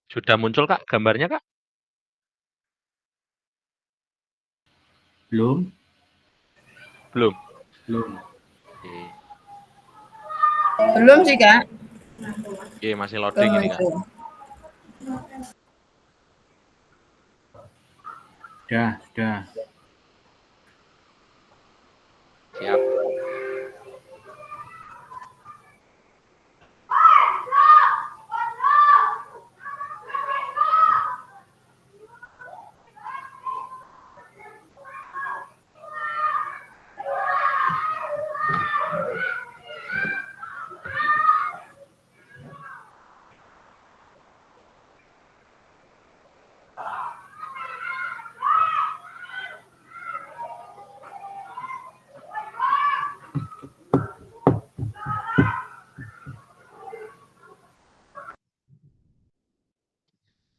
Sudah muncul Kak gambarnya Kak? Belum. Belum. Belum. Oke. Belum sih Kak. Oke, masih loading ini Kak. Sudah. Siap.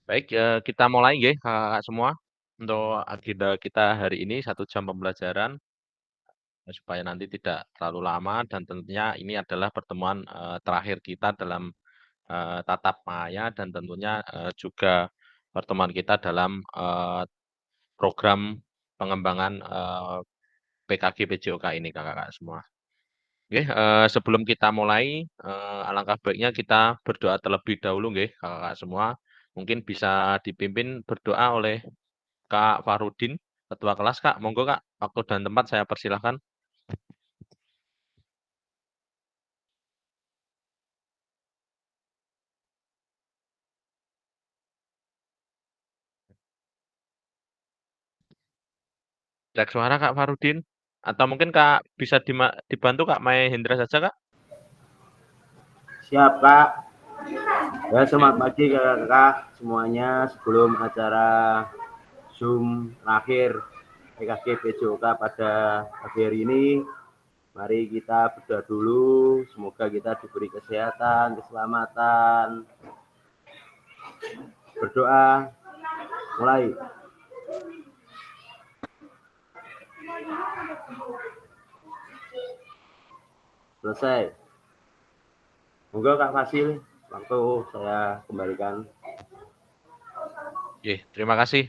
Baik, kita mulai nggih Kakak semua. Untuk agenda kita hari ini 1 jam pembelajaran, supaya nanti tidak terlalu lama dan tentunya ini adalah pertemuan, terakhir kita dalam, tatap maya dan tentunya, juga pertemuan kita dalam, program pengembangan, PKG PJOK ini Kakak-Kakak semua. Oke, sebelum kita mulai, alangkah baiknya kita berdoa terlebih dahulu nggih Kakak-Kakak semua. Mungkin bisa dipimpin berdoa oleh Kak Farudin, ketua kelas Kak. Monggo Kak, waktu dan tempat saya persilahkan. Cek suara Kak Farudin. Atau mungkin Kak bisa dibantu Kak Mahendra saja Kak? Siap Kak. Ya, selamat pagi kakak-kakak semuanya. Sebelum acara Zoom terakhir PKG PJOK pada pagi hari ini, mari kita berdoa dulu. Semoga kita diberi kesehatan, keselamatan. Berdoa, mulai. Selesai. Monggo Kak Fasil, waktu saya kembalikan. Oke, terima kasih,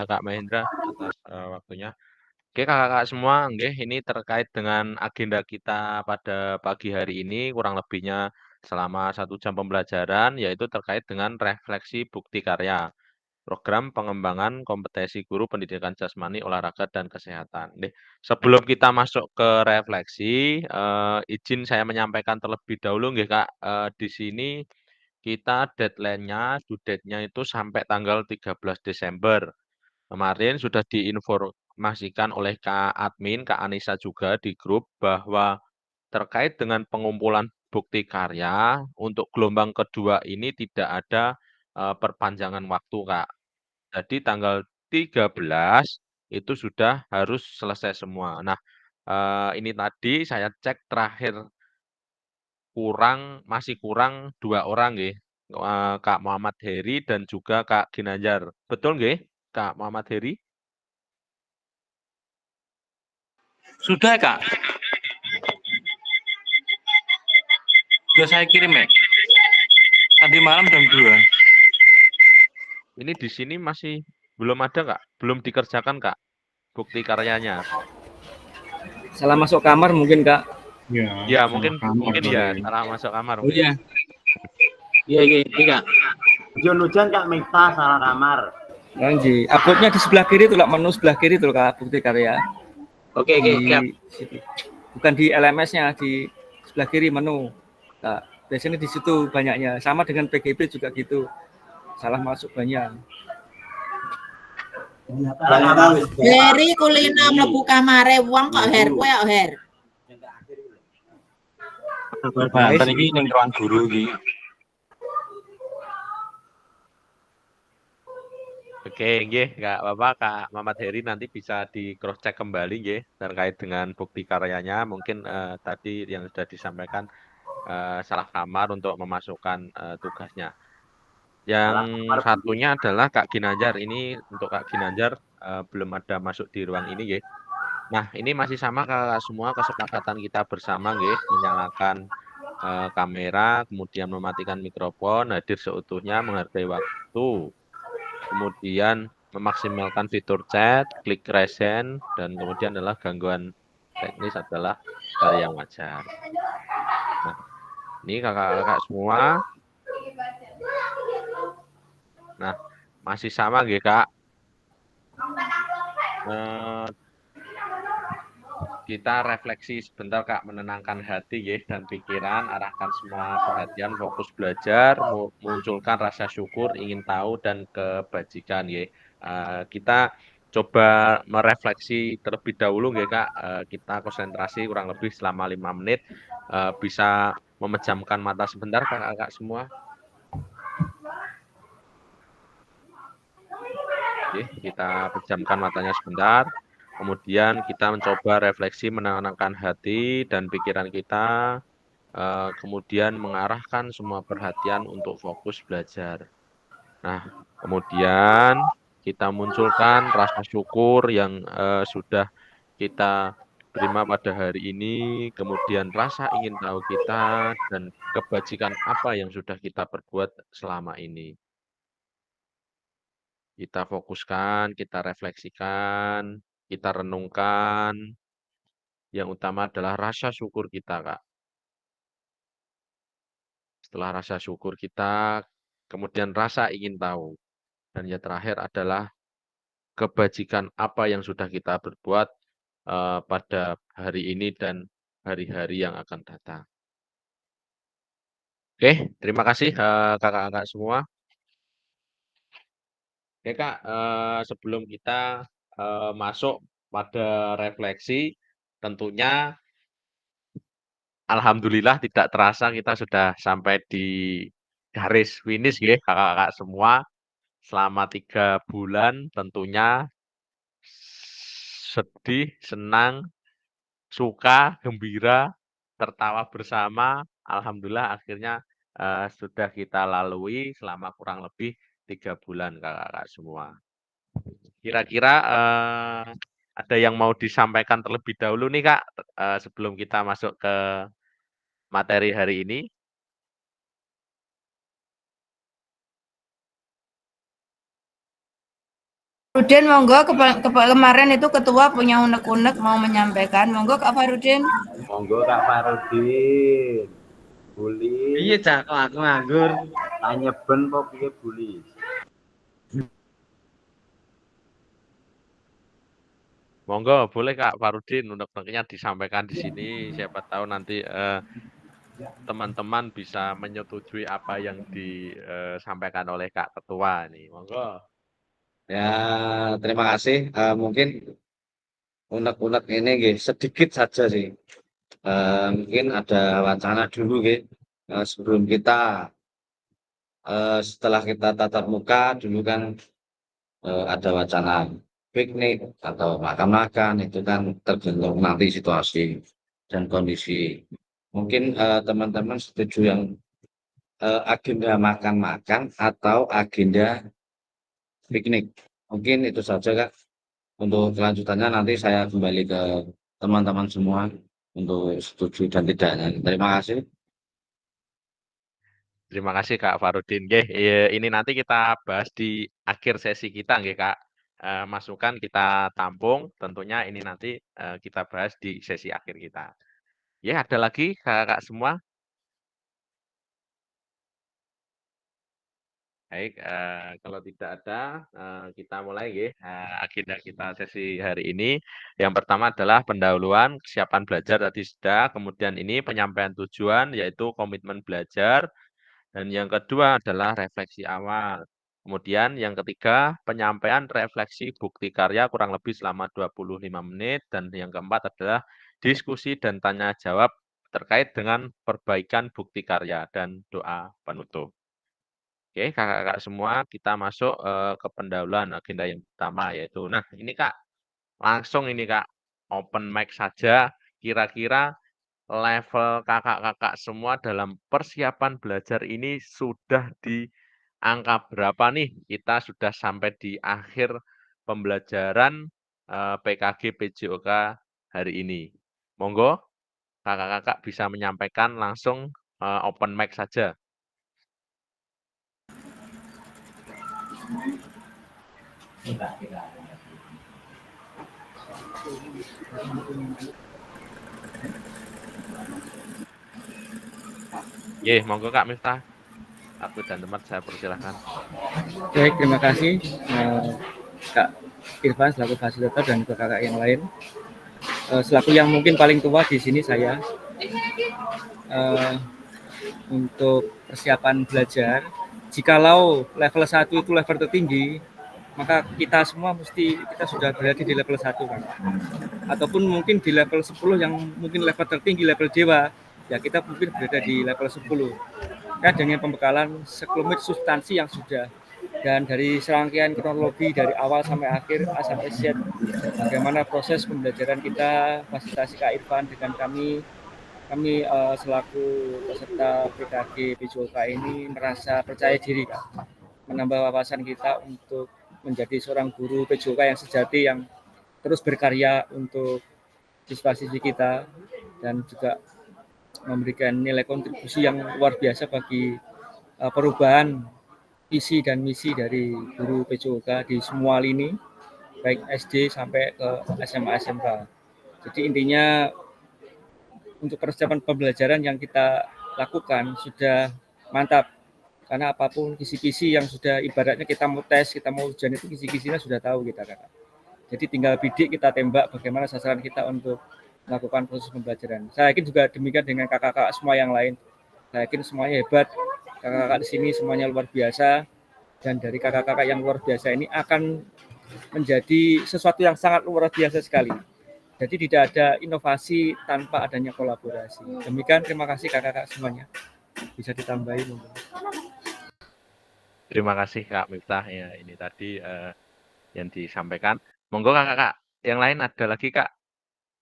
Kak Mahendra atas, waktunya. Oke, Kakak-kakak semua, nggih, ini terkait dengan agenda kita pada pagi hari ini, kurang lebihnya selama 1 jam pembelajaran, yaitu terkait dengan refleksi bukti karya, program pengembangan kompetensi guru pendidikan jasmani, olahraga, dan kesehatan. Nih, sebelum kita masuk ke refleksi, izin saya menyampaikan terlebih dahulu nggih, Kak, di sini kita deadline-nya, due date-nya itu sampai tanggal 13 Desember. Kemarin sudah diinformasikan oleh Kak Admin, Kak Anissa juga di grup bahwa terkait dengan pengumpulan bukti karya untuk gelombang kedua ini tidak ada, perpanjangan waktu, Kak. Jadi tanggal 13 itu sudah harus selesai semua. Nah, ini tadi saya cek terakhir masih kurang 2 orang nggih, Kak Muhammad Heri dan juga Kak Ginanjar. Betul nggih, Kak Muhammad Heri? Sudah Kak. Sudah saya kirim ya. Tadi malam jam 2. Ini di sini masih belum ada Kak, belum dikerjakan Kak, bukti karyanya. Salah masuk kamar mungkin Kak. Ya mungkin ya salah masuk kamar. Oh iya. Iya Kak. Hujan-hujan Kak Miftah salah kamar. Janji, uploadnya di sebelah kiri tuh, menu sebelah kiri tuh Kak, bukti karya. Oke, situ. Bukan di LMS-nya, di sebelah kiri menu. Kak, biasanya di situ banyaknya. Sama dengan PGB juga gitu. Salah masuk banyak. Heri kulino mlebu kamare wong kok her kowe kok her. Banten iki ning ruang guru iki. Oke, nggih, Kak Bapak, Kak Muhammad Heri nanti bisa di cross check kembali nggih terkait dengan bukti karyanya. Mungkin tadi yang sudah disampaikan salah kamar untuk memasukkan tugasnya. Yang satunya adalah Kak Ginanjar. Ini untuk Kak Ginanjar belum ada masuk di ruang ini nggih. Nah, ini masih sama Kakak semua kesepakatan kita bersama nggih, menyalakan kamera, kemudian mematikan mikrofon, hadir seutuhnya, menghargai waktu, kemudian memaksimalkan fitur chat, klik raise hand, dan kemudian adalah gangguan teknis adalah hal yang wajar. Nah, ini kakak-kakak semua. Nah, masih sama nggih, Kak. Kita refleksi sebentar, Kak, menenangkan hati nggih dan pikiran, arahkan semua perhatian, fokus belajar, munculkan rasa syukur, ingin tahu dan kebajikan nggih. Kita coba merefleksi terlebih dahulu nggih, Kak. Kita konsentrasi kurang lebih selama 5 menit, bisa memejamkan mata sebentar, Kakak-kakak semua. Oke, kita pejamkan matanya sebentar. Kemudian kita mencoba refleksi menenangkan hati dan pikiran kita, kemudian mengarahkan semua perhatian untuk fokus belajar. Nah, kemudian kita munculkan rasa syukur yang sudah kita terima pada hari ini, kemudian rasa ingin tahu kita, dan kebajikan apa yang sudah kita perbuat selama ini. Kita fokuskan, kita refleksikan, kita renungkan. Yang utama adalah rasa syukur kita, Kak. Setelah rasa syukur kita, kemudian rasa ingin tahu. Dan yang terakhir adalah kebajikan apa yang sudah kita berbuat pada hari ini dan hari-hari yang akan datang. Oke, terima kasih kakak-kakak semua. Oke, Kak, sebelum kita masuk pada refleksi, tentunya alhamdulillah tidak terasa kita sudah sampai di garis finish nggih, kakak-kakak semua. Selama 3 bulan tentunya sedih, senang, suka, gembira, tertawa bersama, alhamdulillah akhirnya, sudah kita lalui selama kurang lebih 3 bulan, kakak-kakak semua. Kira-kira, ada yang mau disampaikan terlebih dahulu nih, Kak, sebelum kita masuk ke materi hari ini? Farudin, monggo kemarin itu ketua punya unek-unek mau menyampaikan. Monggo Kak Farudin. Monggo Kak Farudin. Buli. Iya, Cak, kok aku nganggur. Tanyeben kok piye Buli? Monggo, boleh Kak Farudin, unek-uneknya disampaikan di sini. Siapa tahu nanti teman-teman bisa menyetujui apa yang disampaikan oleh Kak Ketua nih. Monggo. Ya, terima kasih. Mungkin unek-unek ini nggih, sedikit saja sih. Mungkin ada wacana dulu nggih, sebelum kita setelah kita tatap muka dulu kan ada wacana piknik atau makan-makan, itu kan tergantung nanti situasi dan kondisi. Mungkin teman-teman setuju yang agenda makan-makan atau agenda piknik. Mungkin itu saja, Kak. Untuk kelanjutannya nanti saya kembali ke teman-teman semua untuk setuju dan tidaknya. Terima kasih. Terima kasih Kak Farudin. Nggih, ini nanti kita bahas di akhir sesi kita nggih Kak. Masukan kita tampung, tentunya ini nanti kita bahas di sesi akhir kita. Ya, ada lagi kakak semua? Baik, kalau tidak ada, kita mulai nggih, agenda kita sesi hari ini. Yang pertama adalah pendahuluan kesiapan belajar tadi sudah, kemudian ini penyampaian tujuan yaitu komitmen belajar, dan yang kedua adalah refleksi awal. Kemudian yang ketiga, penyampaian refleksi bukti karya kurang lebih selama 25 menit, dan yang keempat adalah diskusi dan tanya jawab terkait dengan perbaikan bukti karya dan doa penutup. Oke, kakak-kakak semua, kita masuk ke pendahuluan agenda yang pertama yaitu, nah ini Kak, langsung ini Kak, open mic saja. Kira-kira level kakak-kakak semua dalam persiapan belajar ini sudah di angka berapa nih? Kita sudah sampai di akhir pembelajaran PKG PJOK hari ini. Monggo, kakak-kakak bisa menyampaikan langsung open mic saja. Monggo Kak Miftah. Waktu dan tempat saya persilahkan. Baik, terima kasih Kak Irfan selaku fasilitator dan kakak yang lain. Selaku yang mungkin paling tua di sini saya, untuk persiapan belajar, jikalau level 1 itu level tertinggi, maka kita semua kita sudah berada di level 1 kan. Ataupun mungkin di level 10 yang mungkin level tertinggi, level dewa, ya kita mungkin berada di level 10. Kan dengan pembekalan sekelumit substansi yang sudah, dan dari serangkaian kronologi dari awal sampai akhir A sampai Z, bagaimana proses pembelajaran kita, fasilitasi Kak Irfan dengan kami selaku peserta PKG PJOK ini merasa percaya diri Kak, menambah wawasan kita untuk menjadi seorang guru PJOK yang sejati, yang terus berkarya untuk siswa-siswi kita, dan juga memberikan nilai kontribusi yang luar biasa bagi perubahan visi dan misi dari guru PJOK di semua lini, baik SD sampai ke SMA SMK. Jadi intinya untuk persiapan pembelajaran yang kita lakukan sudah mantap, karena apapun kisi-kisi yang sudah ibaratnya kita mau tes, kita mau ujian itu kisi-kisinya sudah tahu kita Kakak. Jadi tinggal bidik kita tembak bagaimana sasaran kita untuk melakukan proses pembelajaran. Saya yakin juga demikian dengan kakak-kakak semua yang lain. Saya yakin semuanya hebat, kakak-kakak di sini semuanya luar biasa, dan dari kakak-kakak yang luar biasa ini akan menjadi sesuatu yang sangat luar biasa sekali. Jadi tidak ada inovasi tanpa adanya kolaborasi. Demikian, terima kasih kakak-kakak semuanya. Bisa ditambahin. Terima kasih Kak Miftah ya, ini tadi yang disampaikan. Monggo kakak yang lain ada lagi Kak.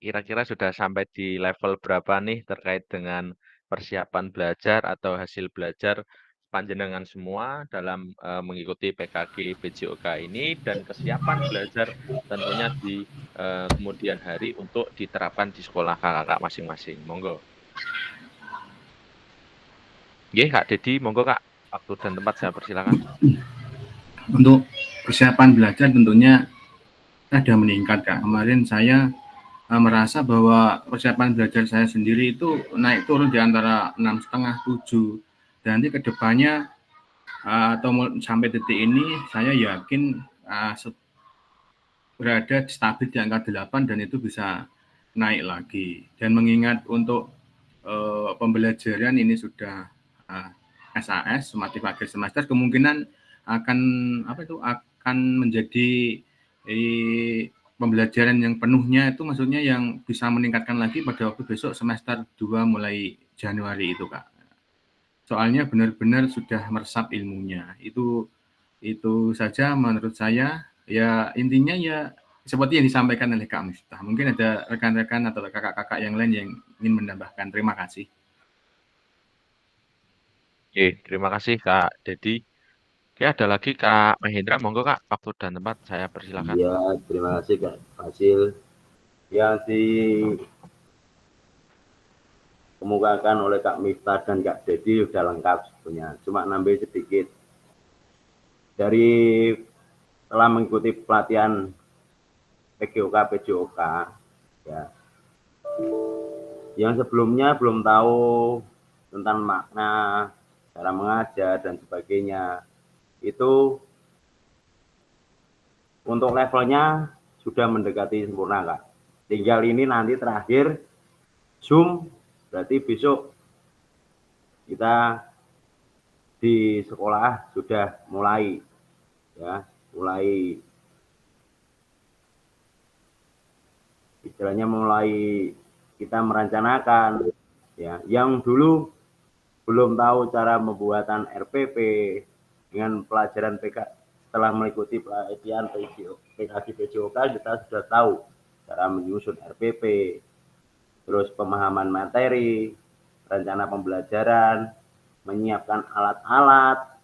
Kira-kira sudah sampai di level berapa nih terkait dengan persiapan belajar atau hasil belajar panjenengan semua dalam mengikuti PKG PJOK ini, dan kesiapan belajar tentunya di kemudian hari untuk diterapkan di sekolah kakak masing-masing. Monggo. Kak Dedi, monggo Kak. Waktu dan tempat saya persilakan. Untuk persiapan belajar tentunya ada meningkat Kak. Kemarin saya merasa bahwa persiapan belajar saya sendiri itu naik turun di antara 6,5 7, dan nanti kedepannya atau sampai detik ini saya yakin berada stabil di angka 8 dan itu bisa naik lagi. Dan mengingat untuk pembelajaran ini sudah SAS semakin akhir semester, kemungkinan akan menjadi pembelajaran yang penuhnya itu, maksudnya yang bisa meningkatkan lagi pada waktu besok semester 2 mulai Januari itu Kak. Soalnya benar-benar sudah meresap ilmunya. Itu saja menurut saya. Ya intinya ya seperti yang disampaikan oleh Kak Miftah. Mungkin ada rekan-rekan atau kakak-kakak yang lain yang ingin menambahkan. Terima kasih. Terima kasih Kak Dedi. Ada lagi Kak Mahendra, monggo Kak, waktu dan tempat saya persilakan. Iya, terima kasih Kak Fasil. Yang dikemukakan oleh Kak Miftah dan Kak Dedi sudah lengkap sebetulnya. Cuma nambah sedikit. Dari setelah mengikuti pelatihan PJOK, ya, yang sebelumnya belum tahu tentang makna, cara mengajar dan sebagainya, itu untuk levelnya sudah mendekati sempurna Kak. Tinggal ini nanti terakhir Zoom, berarti besok kita di sekolah sudah mulai istilahnya mulai kita merencanakan ya, yang dulu belum tahu cara pembuatan RPP dengan pelajaran PK. Setelah mengikuti pelatihan PKG PJOK, kita sudah tahu cara menyusun RPP, terus pemahaman materi, rencana pembelajaran, menyiapkan alat-alat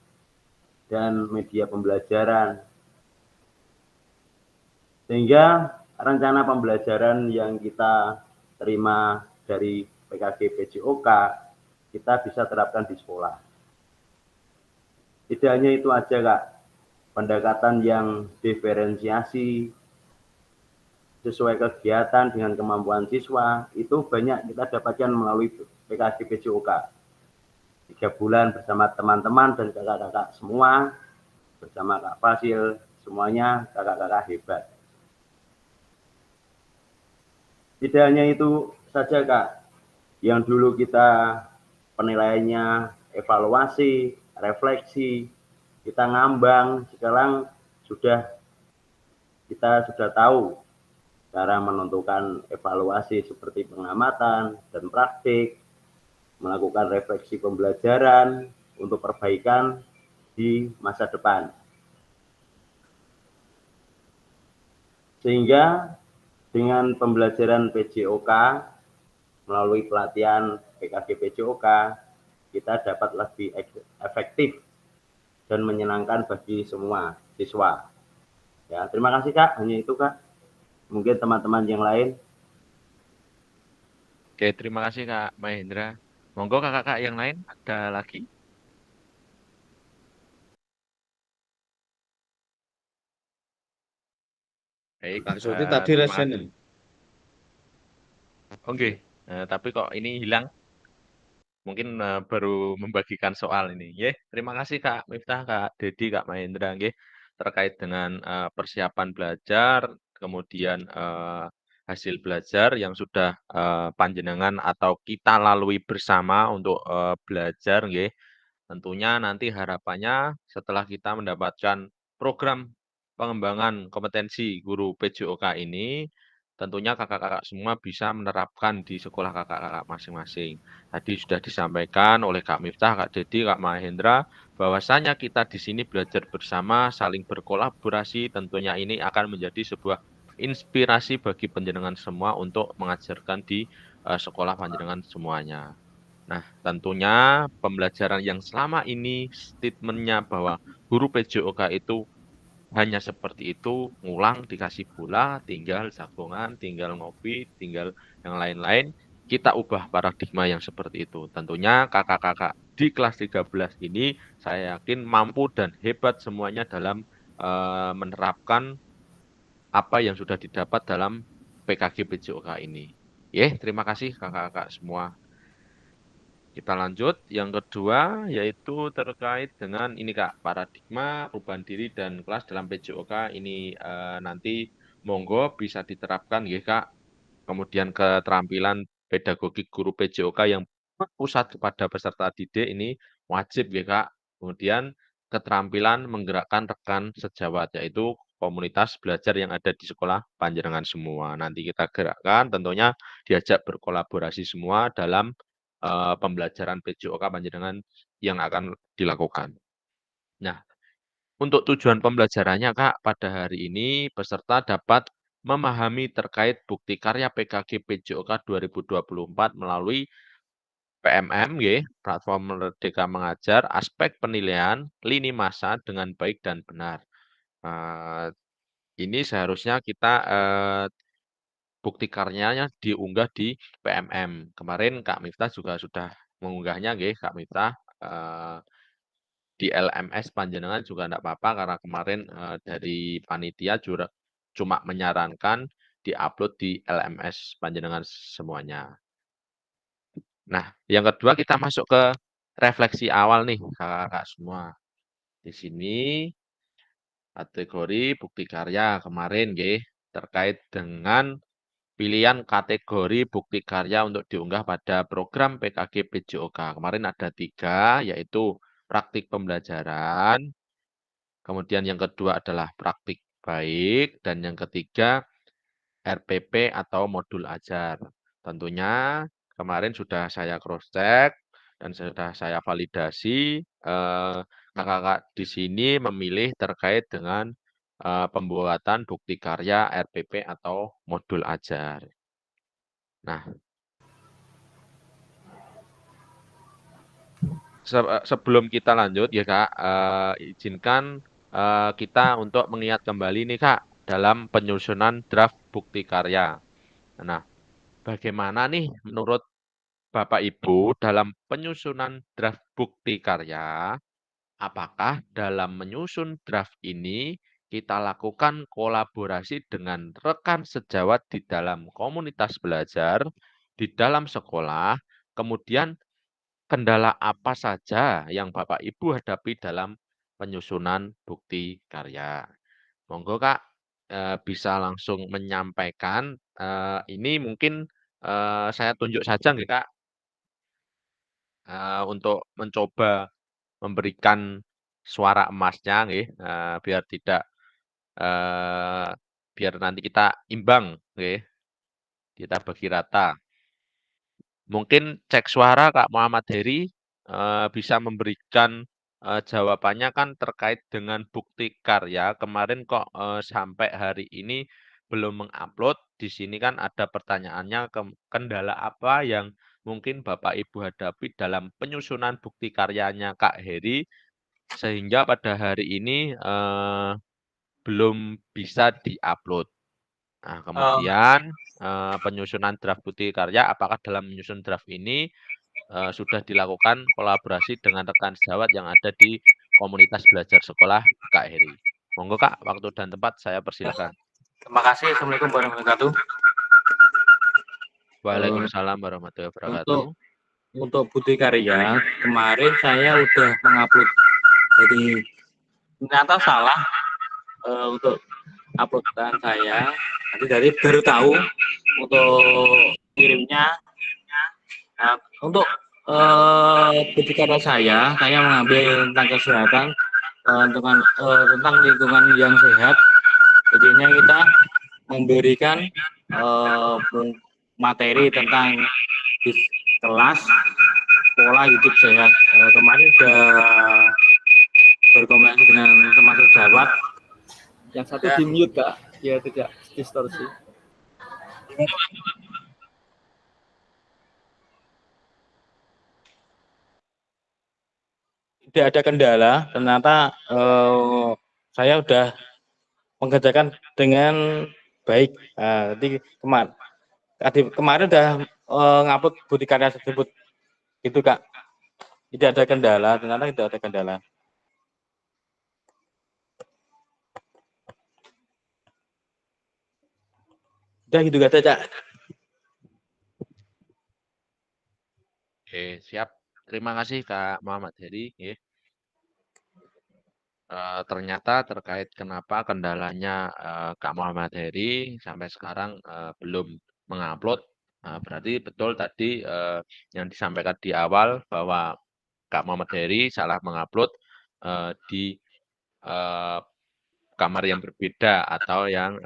dan media pembelajaran, sehingga rencana pembelajaran yang kita terima dari PKG PJOK kita bisa terapkan di sekolah. Tidak hanya itu aja Kak, pendekatan yang diferensiasi sesuai kegiatan dengan kemampuan siswa itu banyak kita dapatkan melalui PKG PJOK. 3 bulan bersama teman-teman dan kakak-kakak semua, bersama Kak Fasil, semuanya kakak-kakak hebat. Tidak hanya itu saja Kak, yang dulu kita penilaiannya evaluasi, refleksi, kita ngambang, sekarang kita sudah tahu cara menentukan evaluasi seperti pengamatan dan praktik, melakukan refleksi pembelajaran untuk perbaikan di masa depan. Sehingga dengan pembelajaran PJOK melalui pelatihan PKG PJOK, kita dapat lebih efektif dan menyenangkan bagi semua siswa. Ya, terima kasih Kak, hanya itu Kak. Mungkin teman-teman yang lain. Oke, terima kasih Kak Mahendra. Monggo kakak-kakak yang lain ada lagi? Baik, Maksudnya tadi terima resen. kasih. Oke, tapi kok ini hilang? Mungkin baru membagikan soal ini. Nggih, terima kasih Kak Miftah, Kak Dedi, Kak Mahendra nggih, terkait dengan persiapan belajar, kemudian hasil belajar yang sudah panjenengan atau kita lalui bersama untuk belajar nggih. Tentunya nanti harapannya setelah kita mendapatkan program pengembangan kompetensi guru PJOK ini, tentunya kakak-kakak semua bisa menerapkan di sekolah kakak-kakak masing-masing. Tadi sudah disampaikan oleh Kak Miftah, Kak Dedi, Kak Mahendra, bahwasanya kita di sini belajar bersama, saling berkolaborasi, tentunya ini akan menjadi sebuah inspirasi bagi panjenengan semua untuk mengajarkan di sekolah panjenengan semuanya. Nah, tentunya pembelajaran yang selama ini statement-nya bahwa guru PJOK itu hanya seperti itu, ngulang, dikasih bola, tinggal jagongan, tinggal ngopi, tinggal yang lain-lain, kita ubah paradigma yang seperti itu. Tentunya kakak-kakak di kelas 13 ini saya yakin mampu dan hebat semuanya dalam menerapkan apa yang sudah didapat dalam PKG PJOK ini. Terima kasih kakak-kakak semua. Kita lanjut, yang kedua yaitu terkait dengan ini Kak, paradigma perubahan diri dan kelas dalam PJOK ini nanti monggo bisa diterapkan ya Kak. Kemudian keterampilan pedagogik guru PJOK yang berpusat kepada peserta didik ini wajib ya Kak. Kemudian keterampilan menggerakkan rekan sejawat yaitu komunitas belajar yang ada di sekolah panjenengan semua. Nanti kita gerakkan tentunya diajak berkolaborasi semua dalam pembelajaran PJOK panjenengan yang akan dilakukan. Nah, untuk tujuan pembelajarannya Kak, pada hari ini peserta dapat memahami terkait bukti karya PKG PJOK 2024 melalui PMM, Platform Merdeka Mengajar, aspek penilaian lini masa dengan baik dan benar. Ini seharusnya kita bukti karyanya diunggah di PMM. Kemarin Kak Miftah juga sudah mengunggahnya, Kak Miftah. Di LMS panjenengan juga enggak apa-apa karena kemarin dari panitia juga cuma menyarankan diupload di LMS panjenengan semuanya. Nah, yang kedua kita masuk ke refleksi awal nih kakak-kakak semua. Di sini kategori bukti karya kemarin terkait dengan pilihan kategori bukti karya untuk diunggah pada program PKG PJOK. Kemarin ada 3, yaitu praktik pembelajaran, kemudian yang kedua adalah praktik baik, dan yang ketiga RPP atau modul ajar. Tentunya kemarin sudah saya cross-check dan sudah saya validasi, kakak-kakak di sini memilih terkait dengan pembuatan bukti karya RPP atau modul ajar. Nah, sebelum kita lanjut ya Kak, izinkan kita untuk mengingat kembali nih Kak, dalam penyusunan draft bukti karya. Nah, bagaimana nih menurut Bapak Ibu dalam penyusunan draft bukti karya, apakah dalam menyusun draft ini kita lakukan kolaborasi dengan rekan sejawat di dalam komunitas belajar, di dalam sekolah, kemudian kendala apa saja yang Bapak Ibu hadapi dalam penyusunan bukti karya? Monggo Kak, bisa langsung menyampaikan, ini mungkin, saya tunjuk saja nggih Kak, untuk mencoba memberikan suara emasnya nggih, biar tidak, eee, biar nanti kita imbang nggih, kita bagi rata. Mungkin cek suara Kak Muhammad Heri, bisa memberikan, jawabannya kan terkait dengan bukti karya, kemarin kok, sampai hari ini belum mengupload. Di sini kan ada pertanyaannya, kendala apa yang mungkin Bapak Ibu hadapi dalam penyusunan bukti karyanya Kak Heri, sehingga pada hari ini, belum bisa diupload. Nah, kemudian, penyusunan draft bukti karya, apakah dalam menyusun draft ini, sudah dilakukan kolaborasi dengan rekan sejawat yang ada di komunitas belajar sekolah Kak Heri. Monggo Kak, waktu dan tempat saya persilakan. Terima kasih. Assalamualaikum warahmatullahi wabarakatuh. Waalaikumsalam warahmatullahi wabarakatuh. Untuk bukti karya, kemarin saya udah mengupload. Jadi ternyata salah untuk uploadan saya. Nanti dari baru tahu untuk kirimnya. Nah, untuk bukti karya saya mengambil tentang kesehatan, tentang lingkungan yang sehat. Jadinya kita memberikan materi tentang di kelas pola hidup sehat. Kemarin sudah berkomunikasi dengan teman sejawat. Yang satu di mute Kak, ya tidak distorsi. Tidak ada kendala, ternyata saya sudah mengerjakan dengan baik. Jadi kemarin udah ngupload bukti karya tersebut, gitu Kak. Tidak ada kendala, ternyata tidak ada kendala. Udah gitu kata Cak. Oke, siap. Terima kasih Kak Muhammad Heri, nggih. Ternyata terkait kenapa kendalanya, Kak Muhammad Heri sampai sekarang, belum mengupload, berarti betul tadi, yang disampaikan di awal bahwa Kak Muhammad Heri salah mengupload, di, kamar yang berbeda atau yang,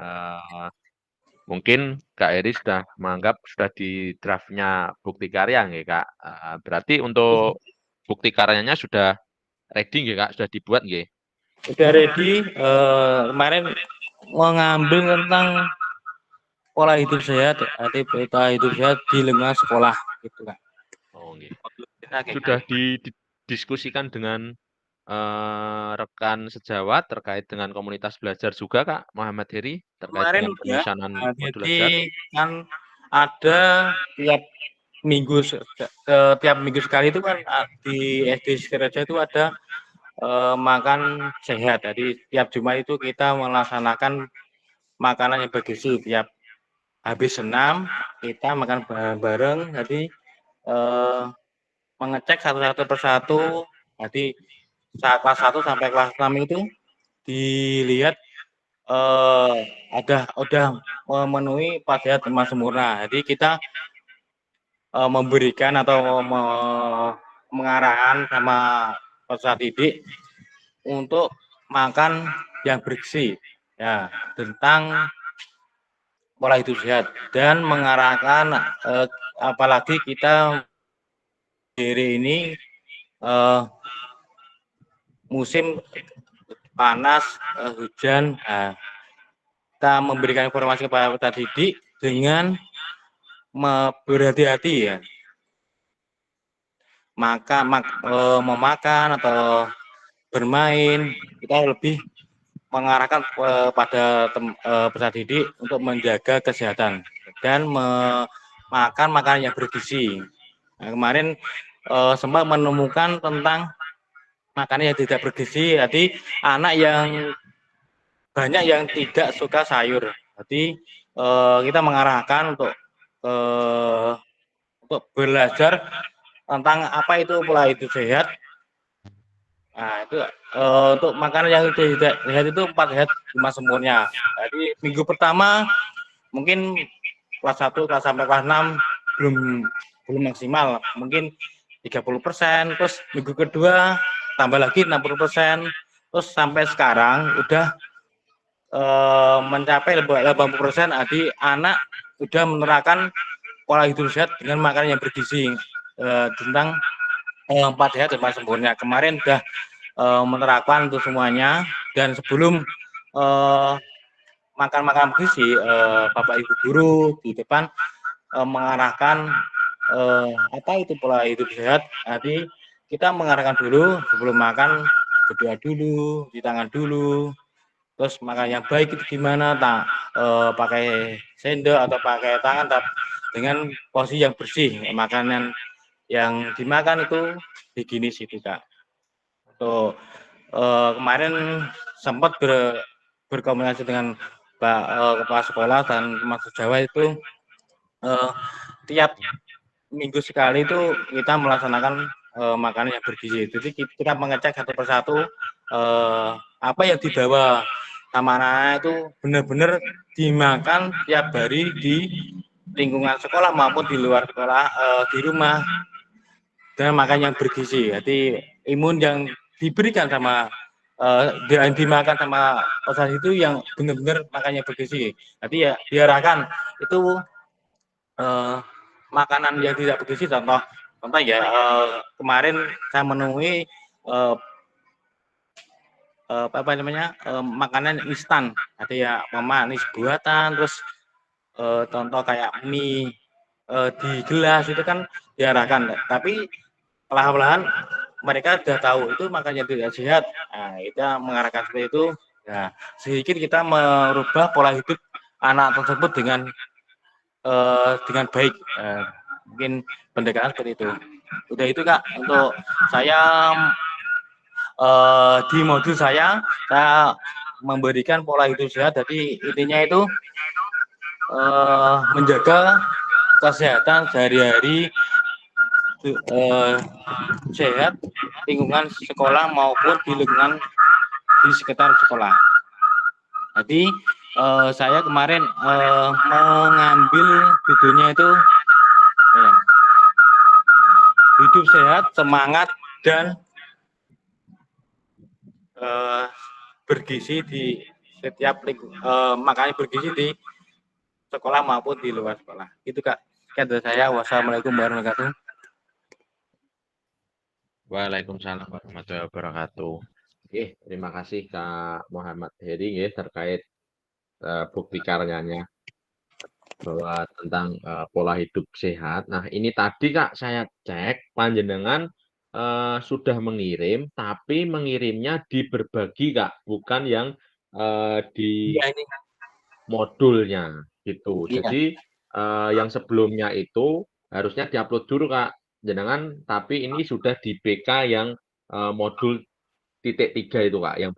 mungkin Kak Heri sudah menganggap sudah di draft-nya bukti karya nggih Kak, berarti untuk bukti karyanya sudah ready nggih Kak, sudah dibuat nggih? Udah ready, kemarin mengambil tentang pola hidup sehat, pola hidup sehat di lingkungan sekolah, gitu Kak. Oh nggih. Sudah didiskusikan dengan, rekan sejawat terkait dengan komunitas belajar juga Kak Muhammad Heri, terkait Kemarin dengan penyusunan modul belajar? jadi kan ada tiap minggu sekali itu kan di SD Siraja itu ada makan sehat. Jadi tiap Jumat itu kita melaksanakan makanan yang bergizi. Tiap habis senam kita makan bareng. Jadi mengecek satu persatu. Jadi saat kelas 1 sampai kelas 6 itu dilihat udah memenuhi pada teman sempurna. Jadi kita memberikan atau mengarahkan sama peserta didik untuk makan yang bergizi, ya, tentang pola hidup sehat dan mengarahkan apalagi kita hari ini musim panas, hujan, kita memberikan informasi kepada peserta didik dengan berhati-hati ya, memakan atau bermain, kita lebih mengarahkan pada peserta didik untuk menjaga kesehatan dan makan makanan yang bergizi. Nah, kemarin sempat menemukan tentang makanan yang tidak bergizi, jadi anak yang banyak yang tidak suka sayur. Jadi kita mengarahkan untuk belajar tentang apa itu pola hidup sehat. Nah, itu untuk makanan yang tidak sehat itu 4 sehat 5 sempurna. Jadi minggu pertama mungkin kelas 1 kelas sampai kelas 6 belum maksimal, mungkin 30%, terus minggu kedua tambah lagi 60%, terus sampai sekarang udah mencapai 80%. Jadi anak sudah menerapkan pola hidup sehat dengan makanan yang bergizi tentang 4 sehat 5 sempurna. Kemarin udah menerapkan untuk semuanya, dan sebelum makan makanan bergizi, Bapak Ibu guru di depan mengarahkan apa itu pola hidup sehat. Jadi kita mengarahkan dulu sebelum makan, berdoa dulu, cuci tangan dulu, terus makan yang baik itu gimana, pakai sendok atau pakai tangan dengan porsi yang bersih, makanan yang dimakan itu higienis itu Kak. Tuh, kemarin sempat berkomunikasi dengan Pak Kepala Sekolah dan Mas Jawa itu tiap minggu sekali itu kita melaksanakan makanan yang bergizi. Jadi kita mengecek satu persatu apa yang dibawa sama anak itu benar-benar dimakan tiap hari di lingkungan sekolah maupun di luar sekolah, di rumah, dan makan yang bergizi. Jadi imun yang diberikan sama yang dimakan sama osis itu yang benar-benar makannya bergizi. Jadi ya diarahkan itu makanan yang tidak bergizi, contoh ya kemarin saya menemui apa namanya makanan instan, ada ya pemanis buatan, terus contoh kayak mie di gelas itu kan diarahkan, tapi perlahan-lahan mereka sudah tahu itu makannya tidak sehat. Nah, kita mengarahkan seperti itu. Nah, sedikit kita merubah pola hidup anak tersebut dengan baik. Mungkin pendekatan seperti itu. Udah itu Kak, untuk saya di modul saya memberikan pola hidup sehat. Jadi intinya itu menjaga kesehatan sehari-hari, sehat lingkungan sekolah maupun di lingkungan di sekitar sekolah. Jadi saya kemarin mengambil judulnya itu hidup sehat, semangat, dan bergizi di setiap makanya bergizi di sekolah maupun di luar sekolah. Itu Kak, dari saya. Wassalamualaikum warahmatullahi wabarakatuh. Waalaikumsalam warahmatullahi wabarakatuh. Oke, terima kasih Kak Muhammad Heri ya, terkait bukti karyanya bahwa tentang pola hidup sehat. Nah, ini tadi Kak saya cek panjenengan sudah mengirim, tapi mengirimnya di berbagi Kak, bukan yang di modulnya gitu. Iya. Jadi yang sebelumnya itu harusnya diupload dulu Kak, jenengan, tapi ini sudah di BK yang modul titik 3 itu Kak, yang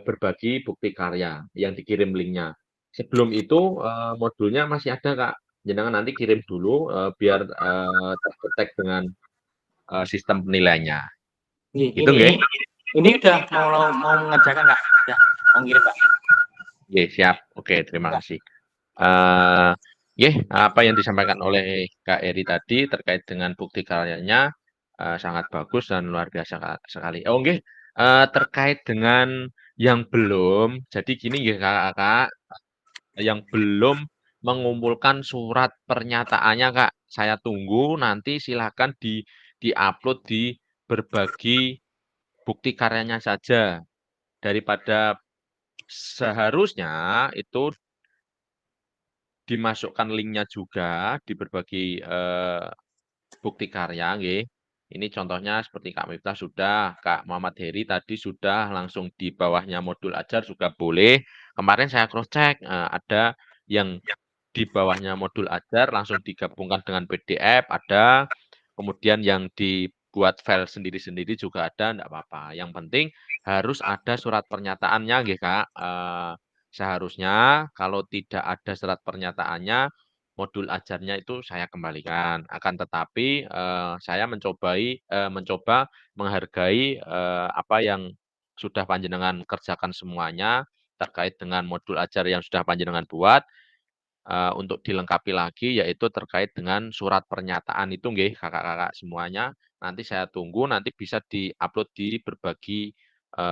berbagi bukti karya, yang dikirim linknya. Sebelum itu modulnya masih ada Kak, jenengan nanti kirim dulu biar terdetek dengan sistem penilaiannya. Gitu nggih? Ini udah mau mengerjakan Kak, udah mau ngirim Kak. Oke, siap. Oke, terima kasih. Apa yang disampaikan oleh Kak Eri tadi terkait dengan bukti karyanya sangat bagus dan luar biasa sekali. Oh, nggih, terkait dengan yang belum, jadi gini nggih Kakak, yang belum mengumpulkan surat pernyataannya Kak, saya tunggu nanti silahkan di-upload di berbagi bukti karyanya saja, daripada seharusnya itu dimasukkan linknya juga di berbagi bukti karya nggih. Ini contohnya seperti Kak Miftah sudah, Kak Muhammad Heri tadi sudah, langsung di bawahnya modul ajar juga boleh. Kemarin saya cross check ada yang di bawahnya modul ajar langsung digabungkan dengan PDF ada, kemudian yang dibuat file sendiri-sendiri juga ada, enggak apa-apa. Yang penting harus ada surat pernyataannya nggih, Kak. Seharusnya kalau tidak ada surat pernyataannya, modul ajarnya itu saya kembalikan. Akan tetapi, saya mencoba menghargai, apa yang sudah panjenengan kerjakan semuanya terkait dengan modul ajar yang sudah panjenengan buat. Untuk dilengkapi lagi yaitu terkait dengan surat pernyataan itu nggih Kakak-kakak semuanya, nanti saya tunggu nanti bisa di-upload di berbagi,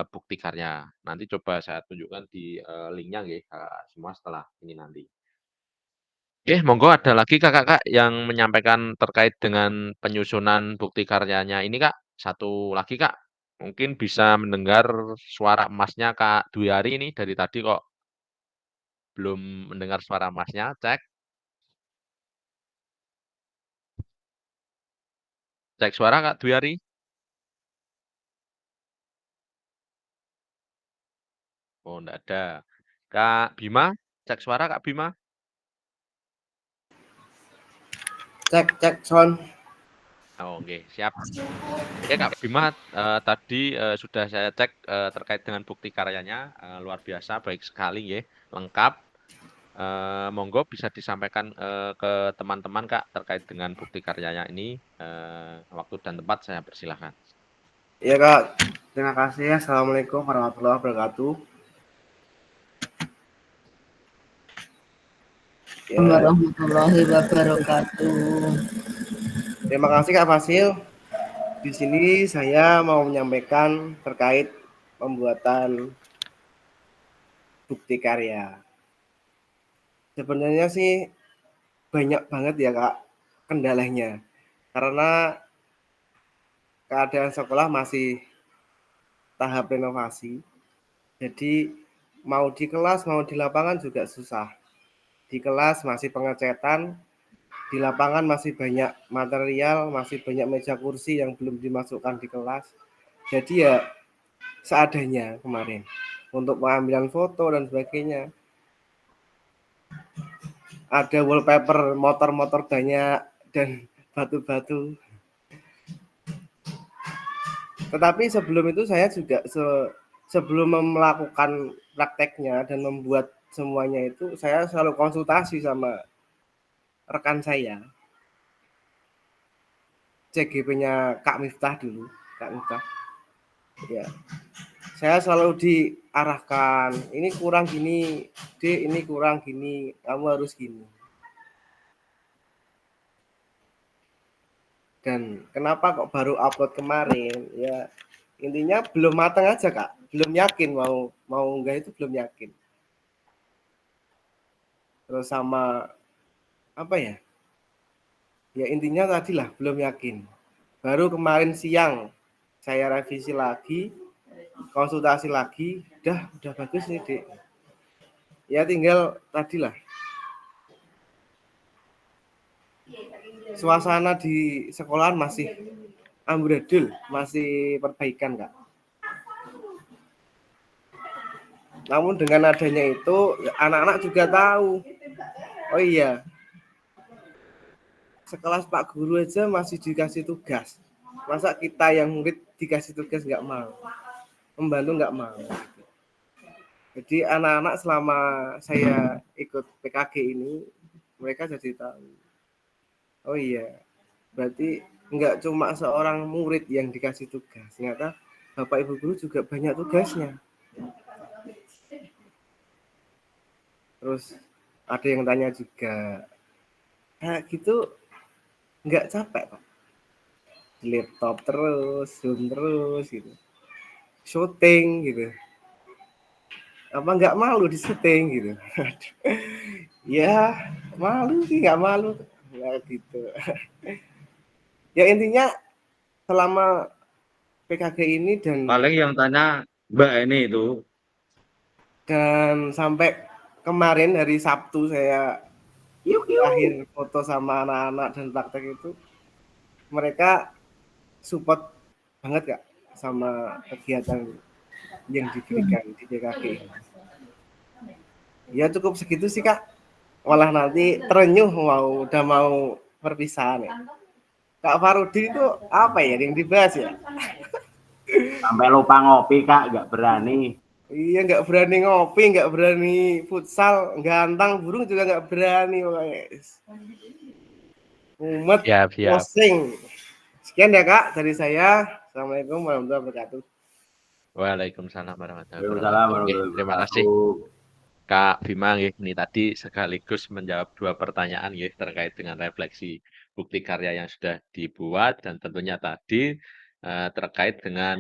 bukti karya. Nanti coba saya tunjukkan di, link-nya nggih Kakak semua setelah ini nanti. Oke, monggo ada lagi Kakak-Kak yang menyampaikan terkait dengan penyusunan bukti karyanya ini Kak? Satu lagi Kak, mungkin bisa mendengar suara Masnya Kak Dwi Ari ini dari tadi kok belum mendengar suara Masnya, cek. Cek suara Kak Dwi Ari. Oh, enggak ada. Kak Bima, cek suara Kak Bima. Cek sound. Oh, oke, siap. Oke Kak Bima, tadi, sudah saya cek, terkait dengan bukti karyanya, luar biasa, baik sekali nggih, lengkap. Monggo bisa disampaikan, ke teman-teman Kak, terkait dengan bukti karyanya ini, waktu dan tempat saya persilahkan. Iya Kak, terima kasih. Assalamualaikum warahmatullahi wabarakatuh. Ya, Warahmatullahi wabarakatuh. terima kasih Kak Fasil. Di sini saya mau menyampaikan terkait pembuatan bukti karya. Sebenarnya sih banyak banget ya Kak kendalanya. Karena keadaan sekolah masih tahap renovasi. Jadi mau di kelas mau di lapangan juga susah. Di kelas masih pengecetan, di lapangan masih banyak material, masih banyak meja kursi yang belum dimasukkan di kelas. Jadi ya seadanya kemarin untuk pengambilan foto dan sebagainya. Ada wallpaper motor-motor banyak dan batu-batu. Tetapi sebelum itu saya juga sebelum melakukan prakteknya dan membuat semuanya itu saya selalu konsultasi sama rekan saya. CGP-nya Kak Miftah dulu, Kak Miftah. Ya. Saya selalu diarahkan, ini kurang gini, D, ini kurang gini, kamu harus gini. Dan kenapa kok baru upload kemarin? Ya, intinya belum matang aja Kak, belum yakin mau enggak itu belum yakin. Terus sama apa ya? Ya intinya tadi lah belum yakin. Baru kemarin siang saya revisi lagi, konsultasi lagi, udah bagus nih Dek. Ya tinggal tadi lah. Suasana di sekolahan masih amburadul, masih perbaikan Kak. Namun dengan adanya itu anak-anak juga tahu. Oh iya, sekelas Pak Guru aja masih dikasih tugas. Masa kita yang murid dikasih tugas nggak mau, membantu nggak mau. Jadi anak-anak selama saya ikut PKG ini, mereka jadi tahu. Oh iya, berarti nggak cuma seorang murid yang dikasih tugas. Ternyata Bapak Ibu Guru juga banyak tugasnya. Terus ada yang tanya juga, gitu nggak capek Pak? Laptop terus, Zoom terus gitu. Syuting gitu. Apa nggak malu di syuting gitu? Ya, malu sih nggak malu. Ya gitu. Ya intinya selama PKG ini dan Paling yang tanya Mbak ini itu. Dan sampai kemarin hari Sabtu saya akhir foto sama anak-anak dan praktek itu, mereka support banget Kak sama kegiatan yang diberikan di PKG. Ya cukup segitu sih Kak. malah nanti terenyuh udah mau perpisahan ya. Kak Farudi itu apa ya yang dibahas ya? Sampai lupa ngopi Kak, nggak berani. Iya, nggak berani ngopi, nggak berani futsal, gantang burung juga nggak berani, guys. Mumet, Siap, siap. pusing. Sekian ya Kak dari saya. Assalamualaikum warahmatullahi wabarakatuh. Waalaikumsalam warahmatullahi Waalaikumsalam wabarakatuh. Oke, warahmatullahi terima kasih wabarakatuh. Kak Bima nggih. Ini tadi sekaligus menjawab 2 pertanyaan nggih terkait dengan refleksi bukti karya yang sudah dibuat dan tentunya tadi terkait dengan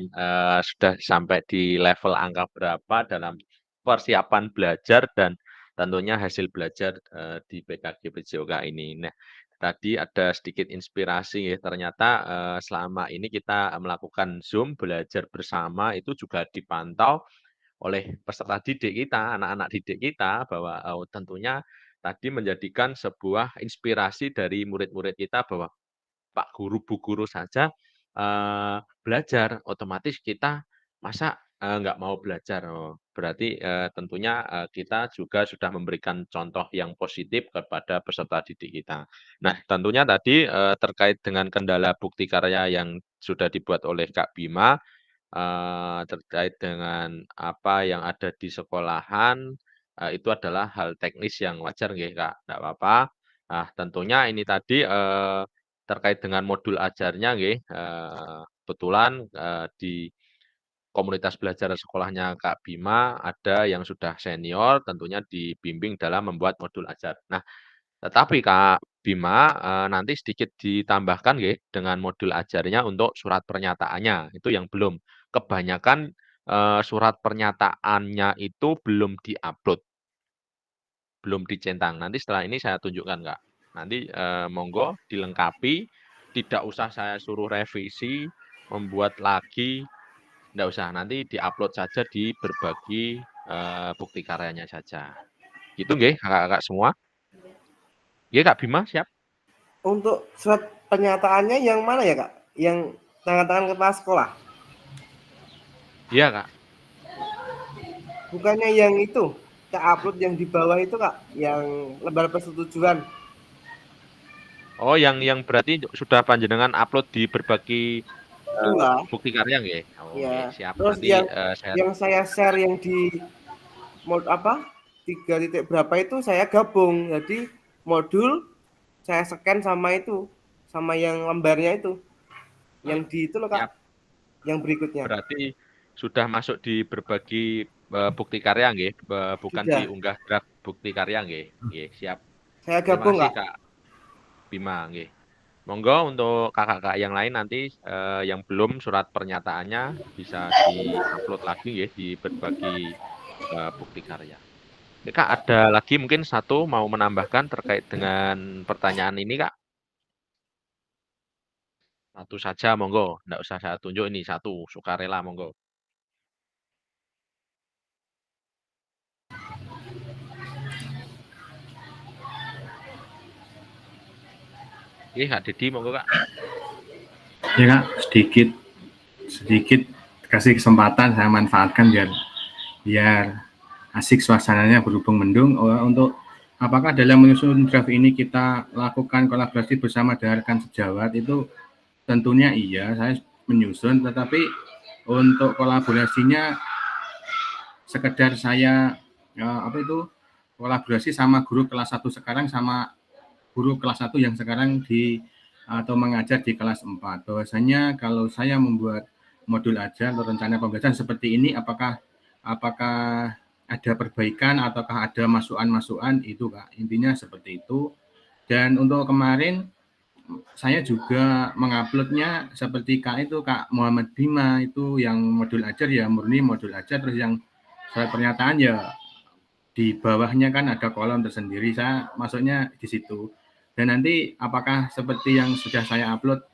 sudah sampai di level angka berapa dalam persiapan belajar dan tentunya hasil belajar di PKG PJOK ini. Nah, tadi ada sedikit inspirasi ya, ternyata selama ini kita melakukan Zoom belajar bersama itu juga dipantau oleh peserta didik kita, anak-anak didik kita bahwa tentunya tadi menjadikan sebuah inspirasi dari murid-murid kita bahwa Pak guru, Bu guru saja belajar, otomatis kita masa nggak mau belajar. Oh, berarti tentunya kita juga sudah memberikan contoh yang positif kepada peserta didik kita. Nah, tentunya tadi terkait dengan kendala bukti karya yang sudah dibuat oleh Kak Bima, terkait dengan apa yang ada di sekolahan, itu adalah hal teknis yang wajar nggih, Kak, ndak apa-apa. Nah, tentunya ini tadi terkait dengan modul ajarnya nggih, kebetulan di komunitas belajar sekolahnya Kak Bima ada yang sudah senior tentunya dibimbing dalam membuat modul ajar. Nah, tetapi Kak Bima nanti sedikit ditambahkan nggih dengan modul ajarnya untuk surat pernyataannya, itu yang belum. Kebanyakan surat pernyataannya itu belum diupload, belum dicentang. Nanti setelah ini saya tunjukkan Kak. Nanti monggo dilengkapi, tidak usah saya suruh revisi, membuat lagi, ndak usah. Nanti diupload saja di berbagi bukti karyanya saja. Gitu nggih Kakak-kakak semua. Nggih Kak Bima, siap? Untuk surat pernyataannya yang mana ya Kak? Yang tangan-tangan kepala sekolah? Iya Kak. Bukannya yang itu, Kak upload yang di bawah itu Kak, yang lembar persetujuan. Oh, yang berarti sudah panjenengan upload di berbagi bukti karya nggih? Oh, Ya. nggih, siap. Terus Nanti yang saya share yang di mod apa? 3 titik berapa itu saya gabung. Jadi modul saya scan sama itu, sama yang lembarnya itu. Yang di itu loh Kak. Siap. Yang berikutnya. Berarti sudah masuk di berbagi bukti karya nggih, bukan Sudah. diunggah draft bukti karya nggih. Nggih, siap. Saya Terima gabung kasih Kak. Kak Bima nggih. Monggo untuk kakak-kakak yang lain nanti yang belum surat pernyataannya bisa di-upload lagi nggih di berbagi bukti karya. Oke, Kak, ada lagi mungkin satu mau menambahkan terkait dengan pertanyaan ini, Kak? Satu saja monggo, ndak usah saya tunjuk ini satu, sukarela monggo. Oke, Kak Didi monggo, Kak. Ya Kak, sedikit kasih kesempatan saya manfaatkan biar asik suasananya berhubung mendung. Untuk apakah dalam menyusun draft ini kita lakukan kolaborasi bersama dengan rekan sejawat itu tentunya iya, saya menyusun, tetapi untuk kolaborasinya sekedar saya kolaborasi sama guru kelas 1 sekarang sama guru kelas 1 yang sekarang atau mengajar di kelas 4. Bahwasanya kalau saya membuat modul ajar atau rencana pembelajaran seperti ini, apakah ada perbaikan ataukah ada masukan-masukan itu Kak. Intinya seperti itu. Dan untuk kemarin saya juga menguploadnya seperti Kak Muhammad Bima itu yang modul ajar ya murni modul ajar, terus yang surat pernyataan ya di bawahnya kan ada kolom tersendiri, saya masuknya di situ. Dan nanti apakah seperti yang sudah saya upload,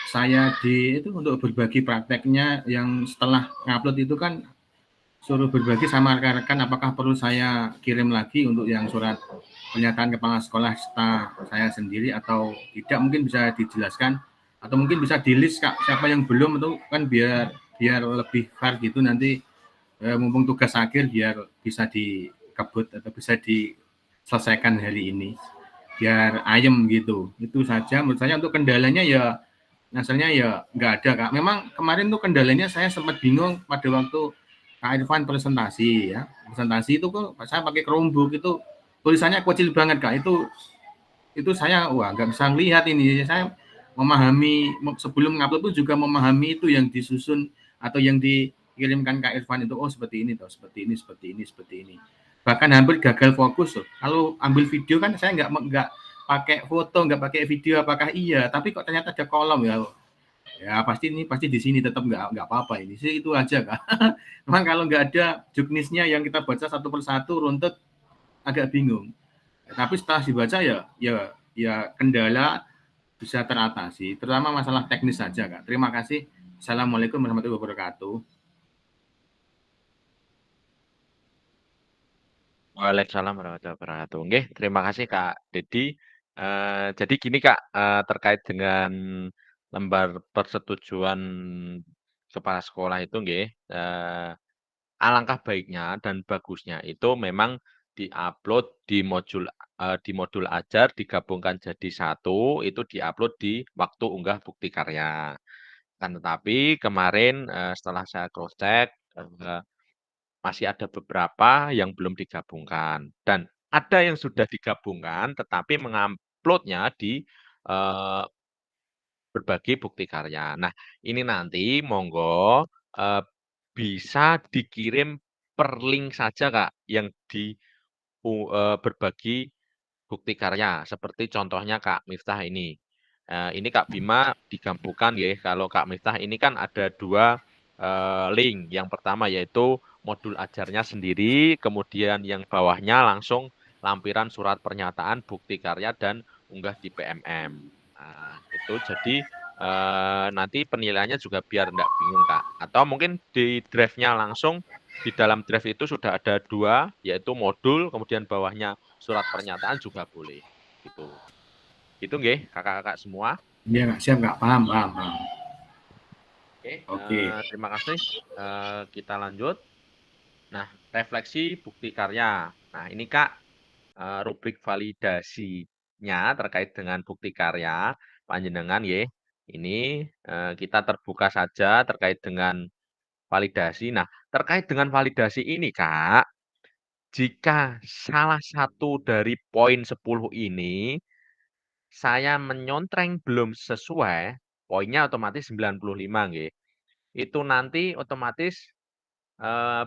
saya itu untuk berbagi prakteknya yang setelah ngupload itu kan suruh berbagi sama rekan-rekan, apakah perlu saya kirim lagi untuk yang surat pernyataan kepala sekolah saya sendiri atau tidak, mungkin bisa dijelaskan atau mungkin bisa di-list Kak siapa yang belum, itu kan biar lebih fair gitu, nanti mumpung tugas akhir biar bisa dikebut atau bisa selesaikan hari ini biar ayem gitu. Itu saja menurut saya. Untuk kendalanya ya asalnya ya nggak ada Kak. Memang kemarin tuh kendalanya saya sempat bingung pada waktu Kak Irfan presentasi ya. Presentasi itu kok saya pakai Chromebook itu tulisannya kecil banget Kak. Itu saya wah nggak bisa ngelihat ini. Saya memahami sebelum ngupload itu juga memahami itu yang disusun atau yang dikirimkan Kak Irfan itu, oh seperti ini toh, seperti ini, seperti ini, seperti ini. Bahkan hampir gagal fokus loh. Kalau ambil video kan saya nggak pakai foto, nggak pakai video, apakah iya? Tapi kok ternyata ada kolom ya. Ya pasti di sini tetap nggak apa-apa ini sih, itu aja Kak. Memang kalau nggak ada juknisnya yang kita baca satu persatu runtut agak bingung. Tapi setelah dibaca ya kendala bisa teratasi, terutama masalah teknis saja Kak. Terima kasih. Assalamualaikum warahmatullahi wabarakatuh. Waalaikumsalam warahmatullahi wabarakatuh. Nggih, terima kasih Kak Dedi. Jadi gini Kak, terkait dengan lembar persetujuan kepala sekolah itu nggih, alangkah baiknya dan bagusnya itu memang di-upload di modul ajar digabungkan jadi satu, itu di-upload di waktu unggah bukti karya. Kan tetapi kemarin, setelah saya cross check, masih ada beberapa yang belum digabungkan dan ada yang sudah digabungkan tetapi mengupload-nya di, eee, berbagai bukti karya. Nah, ini nanti monggo, bisa dikirim per link saja, Kak, yang berbagi bukti karya. Seperti contohnya Kak Miftah ini. Ini Kak Bima digabungkan ya, kalau Kak Miftah ini kan ada 2 link. Yang pertama yaitu modul ajarnya sendiri, kemudian yang bawahnya langsung lampiran surat pernyataan, bukti karya, dan unggah di PMM. Nah, itu jadi, nanti penilaiannya juga biar enggak bingung, Kak. Atau mungkin di drive-nya langsung, di dalam drive itu sudah ada 2, yaitu modul, kemudian bawahnya surat pernyataan juga boleh, gitu. Itu nggih, Kakak-kakak semua. Iya Kak, siap Kak. Paham, paham, paham. Oke, terima kasih. Kita lanjut. Nah, refleksi bukti karya. Nah, ini Kak, rubrik validasinya terkait dengan bukti karya panjenengan nggih. Ini, kita terbuka saja terkait dengan validasi. Nah, terkait dengan validasi ini Kak, jika salah satu dari poin 10 ini saya menyontreng belum sesuai, poinnya otomatis 95 nggih. Itu nanti otomatis,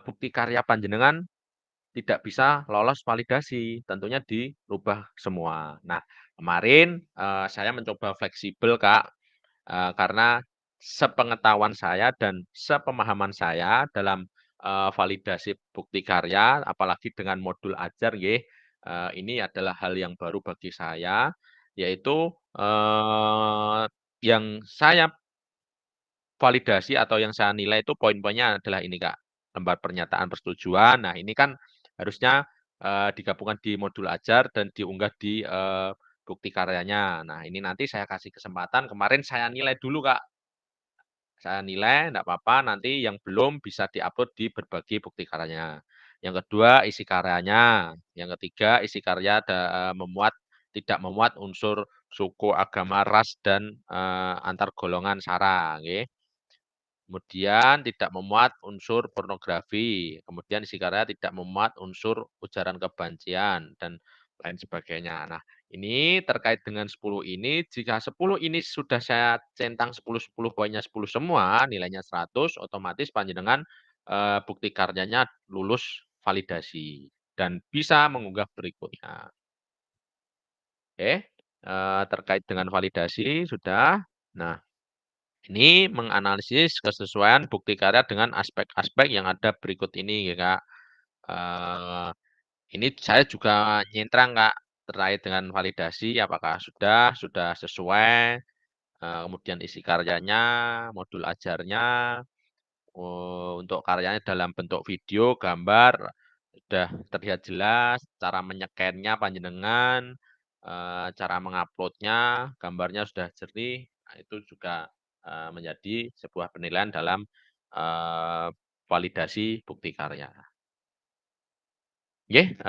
bukti karya panjenengan tidak bisa lolos validasi, tentunya dirubah semua. Nah, kemarin, saya mencoba fleksibel, Kak, karena sepengetahuan saya dan sepemahaman saya dalam, validasi bukti karya, apalagi dengan modul ajar nggih, ini adalah hal yang baru bagi saya, yaitu, yang saya validasi atau yang saya nilai itu poin-poinnya adalah ini, Kak, lembar pernyataan persetujuan. Nah, ini kan harusnya, digabungkan di modul ajar dan diunggah di, bukti karyanya. Nah, ini nanti saya kasih kesempatan, kemarin saya nilai dulu, Kak. Saya nilai, enggak apa-apa, nanti yang belum bisa di-upload di berbagai bukti karyanya. Yang kedua, isi karyanya. Yang ketiga, isi karya tidak memuat unsur suku, agama, ras, dan, antar golongan SARA, nggih. Kemudian tidak memuat unsur pornografi, kemudian isi karya tidak memuat unsur ujaran kebencian, dan lain sebagainya. Nah, ini terkait dengan 10 ini, jika 10 ini sudah saya centang 10 poinnya 10 semua, nilainya 100, otomatis panjenengan, bukti karyanya lulus validasi dan bisa mengunggah berikutnya. Oke, terkait dengan validasi sudah. Nah, ini menganalisis kesesuaian bukti karya dengan aspek-aspek yang ada berikut ini ya, Kak. Ini saya juga nyentrang, Kak, terkait dengan validasi apakah sudah sesuai, kemudian isi karyanya, modul ajarnya, untuk karyanya dalam bentuk video, gambar, sudah terlihat jelas, cara menyekennya panjenengan, cara menguploadnya, gambarnya sudah jernih. Nah, itu juga, menjadi sebuah penilaian dalam, validasi bukti karya. Nggih,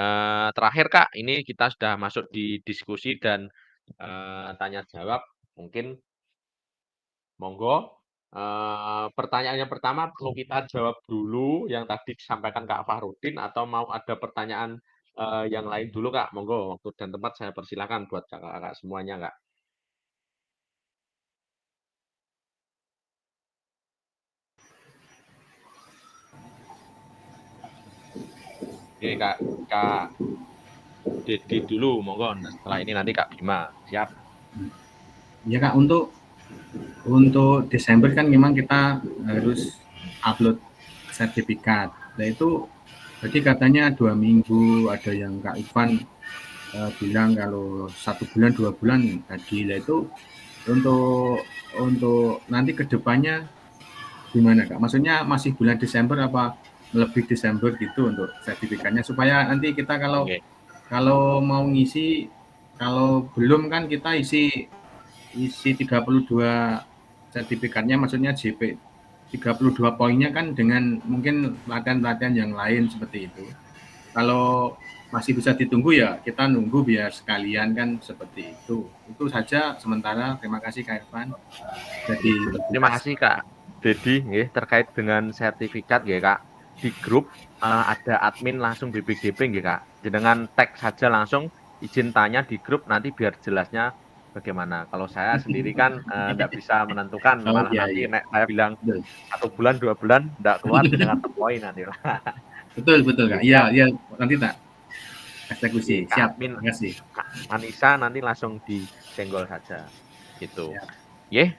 terakhir Kak, ini kita sudah masuk di diskusi dan, tanya jawab. Mungkin monggo, pertanyaan yang pertama perlu kita jawab dulu yang tadi disampaikan Kak Fahrudin atau mau ada pertanyaan, yang lain dulu Kak? Monggo, waktu dan tempat saya persilakan buat Kakak-kakak semuanya Kak. Oke Kak Dedi dulu monggo, setelah ini nanti Kak Bima, siap? Ya Kak, untuk Desember kan memang kita harus upload sertifikat. Nah itu berarti katanya 2 minggu, ada yang Kak Ivan bilang kalau 1 bulan 2 bulan tadi. Nah itu untuk nanti kedepannya gimana Kak? Maksudnya masih bulan Desember apa lebih Desember gitu untuk sertifikatnya supaya nanti kita Oke. kalau mau ngisi, kalau belum kan kita isi 32 sertifikatnya, maksudnya JP 32 poinnya kan dengan mungkin pelatihan-pelatihan yang lain seperti itu. Kalau masih bisa ditunggu ya kita nunggu biar sekalian kan seperti itu. Itu saja sementara. Terima kasih Kak Irfan. Jadi Terima kasih Kak Dedi nggih, terkait dengan sertifikat nggih Kak. Di grup, ada admin langsung BPGP nggih Kak. Jenengan tag saja langsung izin tanya di grup nanti biar jelasnya bagaimana. Kalau saya sendiri kan, ndak bisa menentukan, Oh malah iya nanti iya. nek saya bilang Betul. 1 bulan, 2 bulan ndak keluar jenengan tepoin nanti lah. Betul Kak. Siap. Iya nanti tak eksekusi. Kak Siap. admin Terima kasih. Kak Anissa nanti langsung disenggol saja, gitu. Siap. Nggih,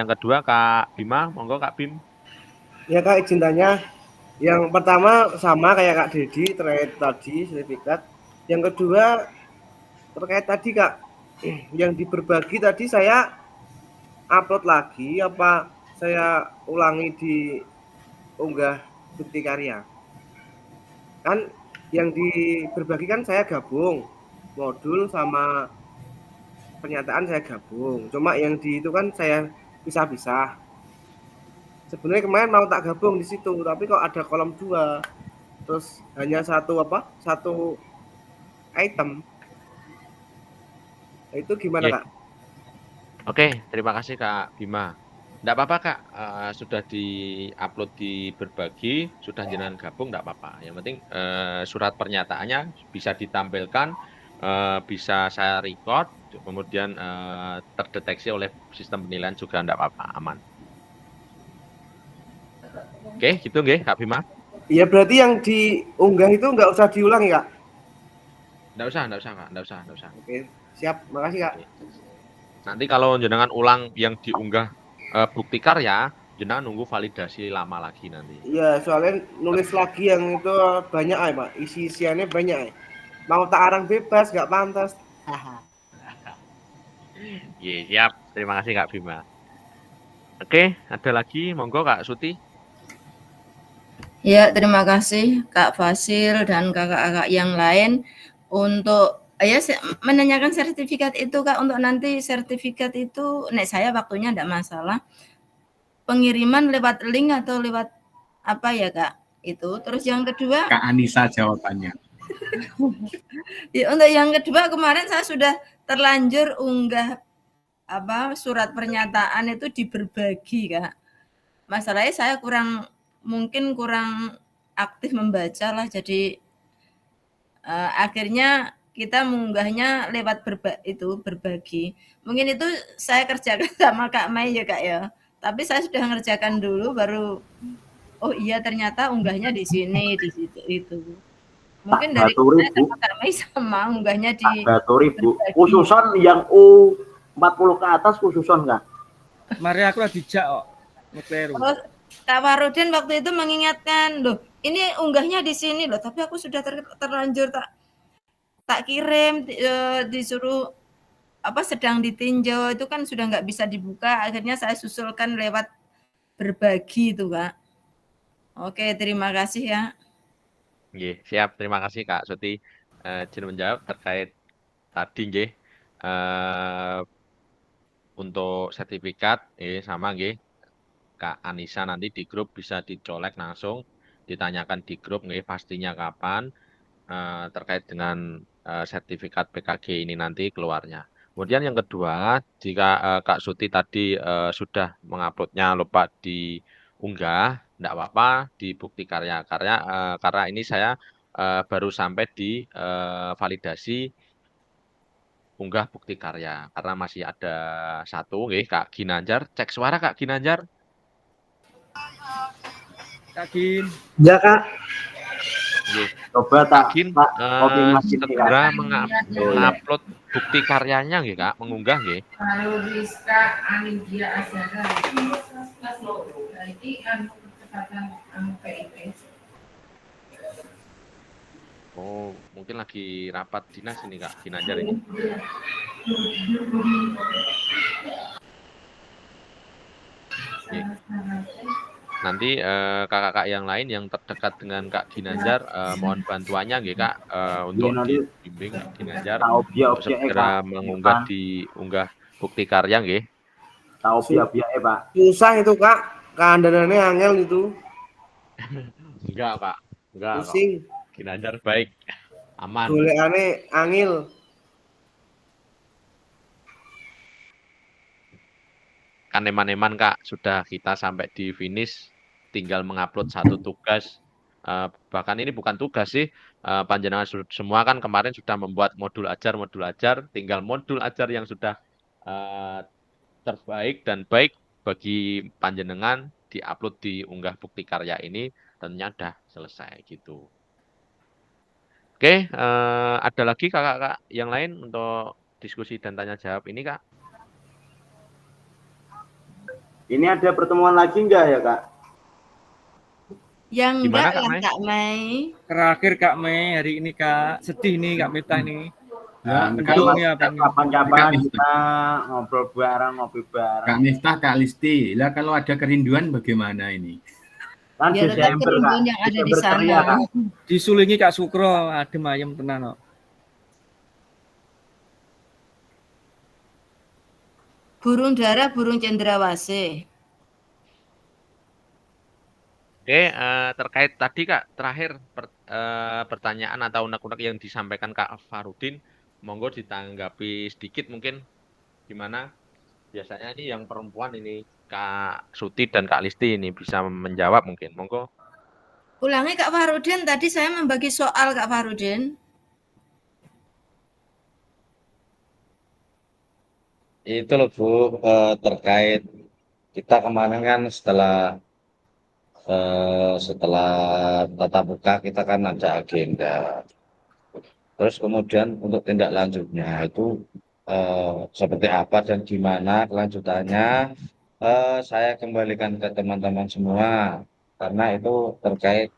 yang kedua Kak Bima, monggo Kak Bim. Ya Kak, izin tanya. Yang pertama sama kayak Kak Dedi terkait tadi sertifikat. Yang kedua terkait tadi Kak, yang diberbagi tadi saya upload lagi apa saya ulangi di unggah bukti karya? Kan yang diberbagi kan saya gabung modul sama pernyataan saya gabung. Cuma yang di itu kan saya pisah-pisah. Sebenarnya kemarin mau tak gabung di situ, tapi kok ada kolom 2. Terus hanya satu item. Nah, itu gimana Nggih. Kak? Oke, terima kasih Kak Bima. Ndak apa-apa Kak, sudah di-upload di berbagi, sudah jenengan gabung ndak apa-apa. Yang penting, surat pernyataannya bisa ditampilkan, bisa saya record, kemudian, terdeteksi oleh sistem penilaian juga ndak apa-apa, aman. Oke, gitu nggih Kak Bima? Iya berarti yang diunggah itu nggak usah diulangi Kak? Ndak usah Kak, ndak usah. Oke, siap. Makasih Kak. Nanti kalau jenengan ulang yang diunggah, bukti karya, jenengan nunggu validasi lama lagi nanti. Iya, soalnya nulis lagi yang itu banyak ya Pak. Isi-isiannya banyak ya. Mau tak arang bebas nggak pantas. Iya, siap. Terima kasih Kak Bima. Oke, ada lagi, monggo Kak Suti. Ya, terima kasih Kak Fasil dan kakak-kakak yang lain untuk menanyakan sertifikat itu Kak. Untuk nanti sertifikat itu, nek saya waktunya enggak masalah. Pengiriman lewat link atau lewat apa ya Kak? Itu. Terus yang kedua. Kak Anissa jawabannya. Ya, untuk yang kedua kemarin saya sudah terlanjur unggah surat pernyataan itu di berbagi Kak. Masalahnya saya mungkin kurang aktif membaca lah, jadi akhirnya kita mengunggahnya lewat berbagi. Mungkin itu saya kerjakan sama Kak Mai ya Kak ya. Tapi saya sudah mengerjakan dulu baru oh iya ternyata unggahnya di sini, di situ itu. Mungkin dari saya sama Kak Mai sama unggahnya di Bu. Khususon yang U40 ke atas khususon Kak? Mari aku dijak kok. Oh, Kak Farudin waktu itu mengingatkan, loh ini unggahnya di sini loh, tapi aku sudah terlanjur tak kirim, disuruh sedang ditinjau, itu kan sudah nggak bisa dibuka, akhirnya saya susulkan lewat berbagi itu Kak. Oke, terima kasih ya. Nggih, siap. Terima kasih Kak Suti, izin menjawab terkait tadi nggih, untuk sertifikat sama nggih. Kak Anissa nanti di grup bisa dicolek langsung, ditanyakan di grup nggih pastinya kapan. terkait dengan sertifikat PKG ini nanti keluarnya. Kemudian yang kedua, jika Kak Suti tadi sudah menguploadnya lupa diunggah, enggak apa-apa, di bukti karya. Karena ini saya baru sampai di validasi unggah bukti karya. Karena masih ada satu, nggih, Kak Ginanjar. Cek suara Kak Ginanjar. Kak Gin. Ya Kak. Nggih. Coba Kak Gin konfirmasi nih, Kak. segera mengupload bukti karyanya nggih, Kak, mengunggah nggih. Kalau Rizka Anindya Azhara itu kecepatan PIP. Oh, mungkin lagi rapat dinas ini Kak Ginanjar ini. Nggih. Nanti kakak-kakak yang lain yang terdekat dengan Kak Ginanjar mohon bantuannya nggih Kak untuk dibimbing Kak Ginanjar untuk segera mengunggah diunggah bukti karya nggih. Tahu biaya Pak. Susah itu Kak, keandalannya angel itu. Enggak Pak, enggak kok. Pusing. Ginanjar baik, aman. Golekane angel. Kan eman-eman Kak, sudah kita sampai di finish, tinggal mengupload satu tugas. Bahkan ini bukan tugas sih, panjenengan semua kan kemarin sudah membuat modul ajar, tinggal modul ajar yang sudah terbaik dan baik bagi panjenengan diupload diunggah bukti karya ini tentunya sudah selesai gitu. Oke, ada lagi kakak-kakak yang lain untuk diskusi dan tanya jawab ini Kak? Ini ada pertemuan lagi enggak ya Kak? Yang Gimana, enggak Kak lah Mei? Kak Mei. Terakhir Kak Mei hari ini Kak, sedih nih Kak Miftah nih. Ya, Kapan-kapan kita ngobrol bareng, ngopi bareng. Kak Miftah, Kak Listi. Lah kalau ada kerinduan bagaimana ini? Kan Biar tetap Desember Kak. kerinduan yang ada di Desember ceria, sana. Kak. Disulingi Kak Sukro, adem ayem tenan kok. Burung dara, burung cendrawasih. Oke, terkait tadi Kak, terakhir pertanyaan atau unek-unek yang disampaikan Kak Farudin, monggo ditanggapi sedikit mungkin gimana? Biasanya ini yang perempuan ini Kak Suti dan Kak Listi ini bisa menjawab mungkin, monggo. Ulangi Kak Farudin, tadi saya membagi soal Kak Farudin. Itu loh Bu, terkait kita kemarin kan setelah tatap muka kita kan ada agenda. Terus kemudian untuk tindak lanjutnya itu seperti apa dan gimana kelanjutannya, saya kembalikan ke teman-teman semua karena itu terkait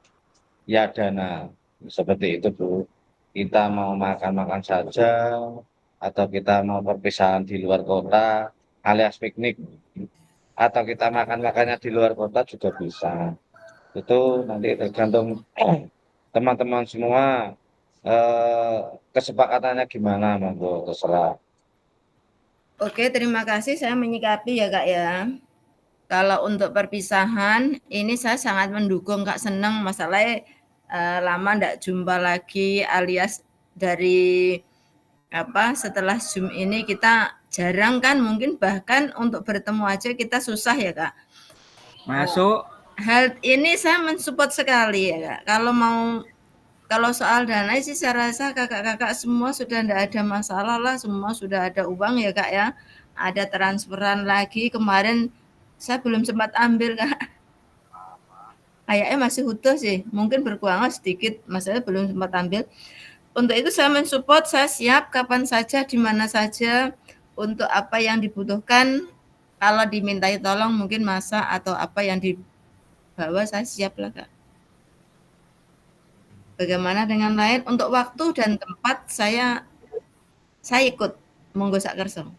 ya dana seperti itu Bu. Kita mau makan-makan saja atau kita mau perpisahan di luar kota alias piknik atau kita makan-makannya di luar kota juga bisa. Itu nanti tergantung teman-teman semua kesepakatannya gimana, monggo terserah. Oke, terima kasih. Saya menyikapi ya Kak ya. Kalau untuk perpisahan, ini saya sangat mendukung Kak, senang. Masalahnya lama enggak jumpa lagi alias dari setelah Zoom ini kita jarang kan, mungkin bahkan untuk bertemu aja kita susah ya Kak. Masuk. Hal ini saya mensupport sekali ya Kak. Kalau soal dana sih saya rasa kakak-kakak semua sudah enggak ada masalah lah, semua sudah ada uang ya Kak ya. Ada transferan lagi, kemarin saya belum sempat ambil Kak. Kayaknya masih utuh sih, mungkin berkurang sedikit, masalahnya belum sempat ambil. Untuk itu saya mensupport, saya siap kapan saja, di mana saja, untuk apa yang dibutuhkan. Kalau dimintai tolong mungkin masak atau apa yang dibawa, saya siap lah Kak. Bagaimana dengan lain? Untuk waktu dan tempat saya ikut, monggo sak kersa.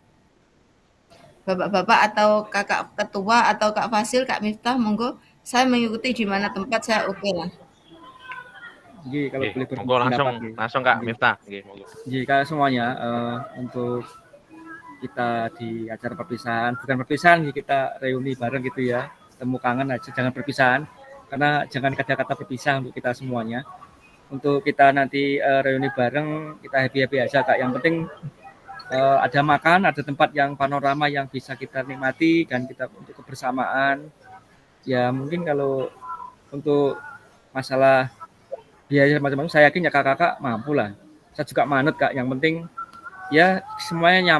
Bapak-bapak atau kakak ketua atau Kak Fasil, Kak Miftah, monggo saya mengikuti di mana tempat saya oke lah. Jadi kalau boleh monggo langsung Kak Miftah. Jadi kalau semuanya untuk kita di acara perpisahan, bukan perpisahan, kita reuni bareng gitu ya, temu kangen aja, jangan perpisahan, karena jangan kata-kata berpisah untuk kita semuanya. untuk kita nanti reuni bareng, kita happy-happy aja Kak. Yang penting ada makan, ada tempat yang panorama yang bisa kita nikmati dan kita untuk kebersamaan. Ya mungkin kalau untuk masalah biaya macam-macam saya yakin ya kakak-kakak mampu lah. Saya juga manut Kak, yang penting ya semuanya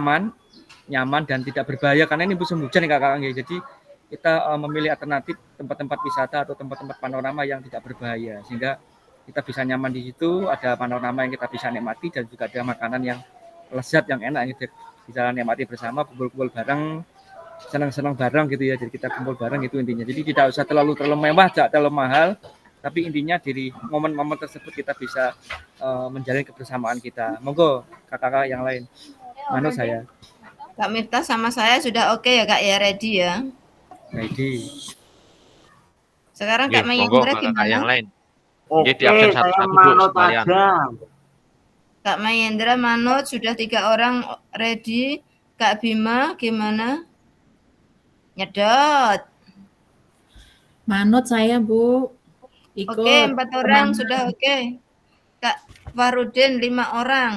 nyaman dan tidak berbahaya karena ini musim hujan nih kakak. Jadi kita memilih alternatif tempat-tempat wisata atau tempat-tempat panorama yang tidak berbahaya sehingga kita bisa nyaman di situ, ada panorama yang kita bisa nikmati dan juga ada makanan yang lezat yang enak yang kita bisa nikmati bersama, kumpul-kumpul bareng, senang-senang bareng gitu ya. Jadi kita kumpul bareng itu intinya. Jadi tidak usah terlalu mewah, tidak terlalu mahal, tapi intinya dari momen-momen tersebut kita bisa menjalin kebersamaan kita. Monggo kakak-kakak yang lain. Manut saya. Kak Miftah sama saya sudah oke ya Kak ya, ready ya. Ready. Sekarang Nggih, Kak monggo Mayendra kakak yang gimana? lain. Nggih, Oke, di absen saya satu-satu Bu manut sekalian. aja. Kak Mayendra manut sudah 3 orang ready. Kak Bima gimana? Nyedot. Manut saya Bu, ikut. Oke, 4 orang Teman. sudah oke. Kak Farudin 5 orang.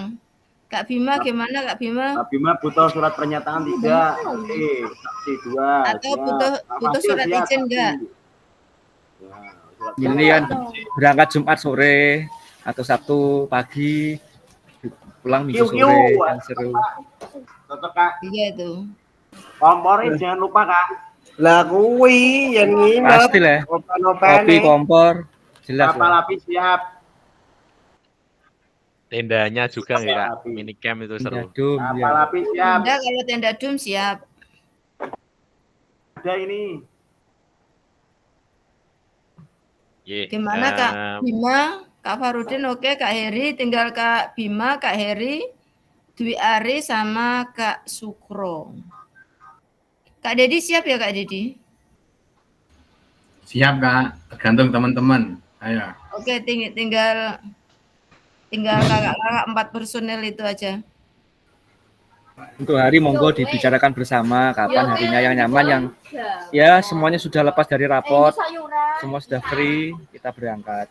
Kak Bima gimana Kak Bima? Kak Bima butuh surat pernyataan 3. Oke, saksi 2. Atau butuh surat izin enggak? Ini kan berangkat Jumat sore atau Sabtu pagi, pulang Minggu sore yang seru. Cocok Kak. Iya tuh. Kompornya jangan lupa Kak. Lah kuwi yang nginep. Pasti lah. Kopi, kompor, jelas Kapal lah. api siap. Tendanya juga nggih Kak, mini camp itu seru. Kapal api siap. Enggak, kalau tenda dum siap. Ada ini. Gimana Kak Bima? Kak Farudin oke, Kak Heri, tinggal Kak Bima, Kak Heri, Dwi Ari sama Kak Sukro. Kak Dedi siap ya Kak Dedi? Siap Kak, tergantung teman-teman. Ayo. Oke, tinggal kakak-kakak 4 personel itu aja. Untuk hari monggo dibicarakan bersama kapan harinya yang nyaman, yang ya semuanya sudah lepas dari rapot, semua sudah free, kita berangkat.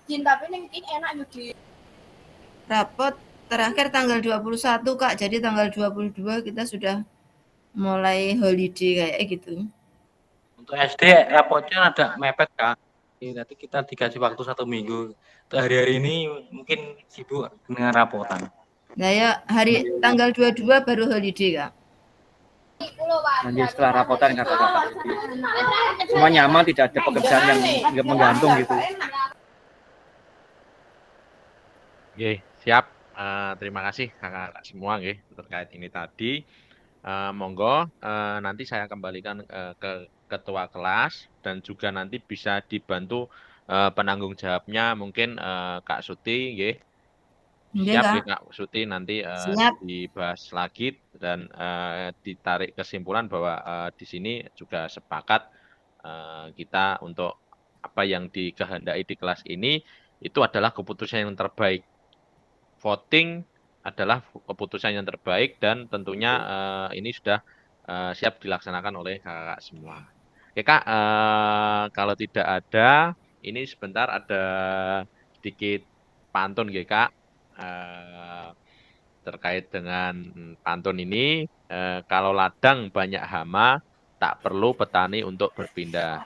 Rapot terakhir tanggal 21 Kak, jadi tanggal 22 kita sudah mulai holiday kayak gitu. Untuk SD rapotnya ada mepet Kak. Nanti kita dikasih waktu 1 minggu. Untuk hari-hari ini mungkin sibuk dengan rapotan. Nah ya hari tanggal 22 baru holiday Kak. Nanti setelah rapotan kakak-kakak. Semua nyaman, tidak ada pekerjaan yang menggantung gitu. Oke, siap. Terima kasih kakak semua nggih terkait ini tadi. Monggo nanti saya kembalikan ke ketua kelas dan juga nanti bisa dibantu penanggung jawabnya mungkin Kak Suti nggih. Siap nggih Kak Suti nanti dibahas lagi dan ditarik kesimpulan bahwa di sini juga sepakat kita untuk apa yang dikehendaki di kelas ini itu adalah keputusan yang terbaik. Voting adalah keputusan yang terbaik dan tentunya ini sudah siap dilaksanakan oleh kakak semua. Oke Kak, kalau tidak ada, ini sebentar ada sedikit pantun ya Kak. Terkait dengan pantun ini, kalau ladang banyak hama, tak perlu petani untuk berpindah.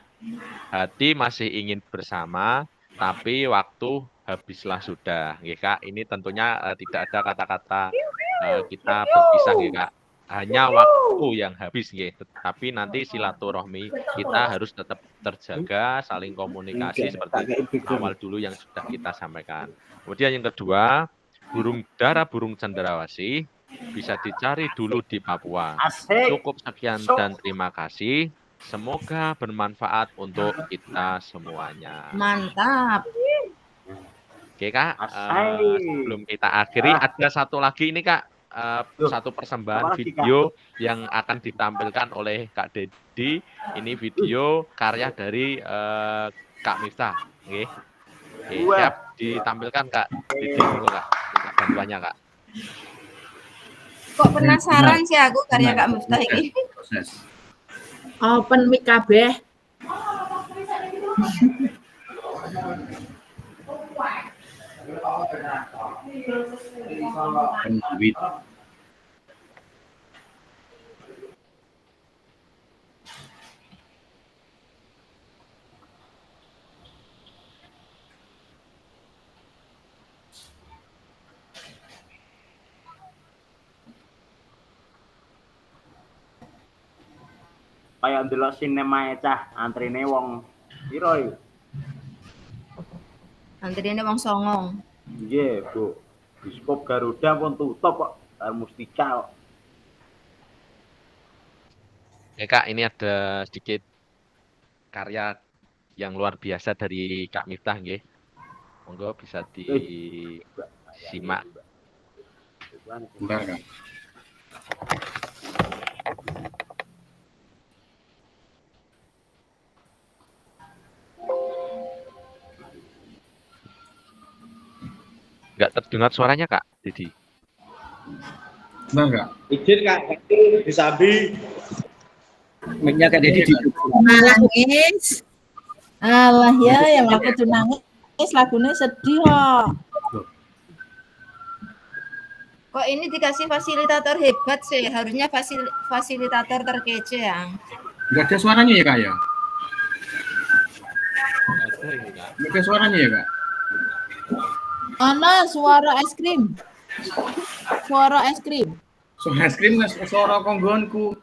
Hati masih ingin bersama, tapi waktu habislah sudah, nggih Kak. Ini tentunya tidak ada kata-kata kita berpisah, nggih Kak. Hanya waktu yang habis, nggih. Tapi nanti silaturahmi kita harus tetap terjaga, saling komunikasi seperti awal dulu yang sudah kita sampaikan. Kemudian yang kedua, burung dara, burung cendrawasih bisa dicari dulu di Papua. Cukup sekian dan terima kasih. Semoga bermanfaat untuk kita semuanya. Mantap. Oke Kak, sebelum kita akhiri ada satu lagi ini Kak, satu persembahan video yang akan ditampilkan oleh Kak Dedi. Ini video karya dari Kak Miftah. Oke, siap ditampilkan Kak Dedi dulu Kak, minta bantuannya Kak. Kok penasaran sih aku karya Kak Miftah ini. Open mic kabeh. Penduit. Kayak ndelok sinema cah antrine wong piro iki? Antrine wong songong. Nggih, Bu. Bioskop Garuda pun tutup kok, karo Mustika kok. Oke Kak, ini ada sedikit karya yang luar biasa dari Kak Miftah nggih. Monggo bisa disimak. Bentar, Kak. Nggak terdengar suaranya Kak, Didi. Bentar, Kak. Izin Kak, disambi. Mic-nya Kak Dedi di Nangis. Alah ya, yang lagu tuh nangis, lagunya sedih kok. Kok ini dikasih fasilitator hebat sih, harusnya fasilitator terkece yang. Nggak ada suaranya ya, Kak ya? Ada ini Kak. Nggak ada suaranya ya, Kak? Mana suara es krim? Suara es krim. Suara es krim suara konggonku.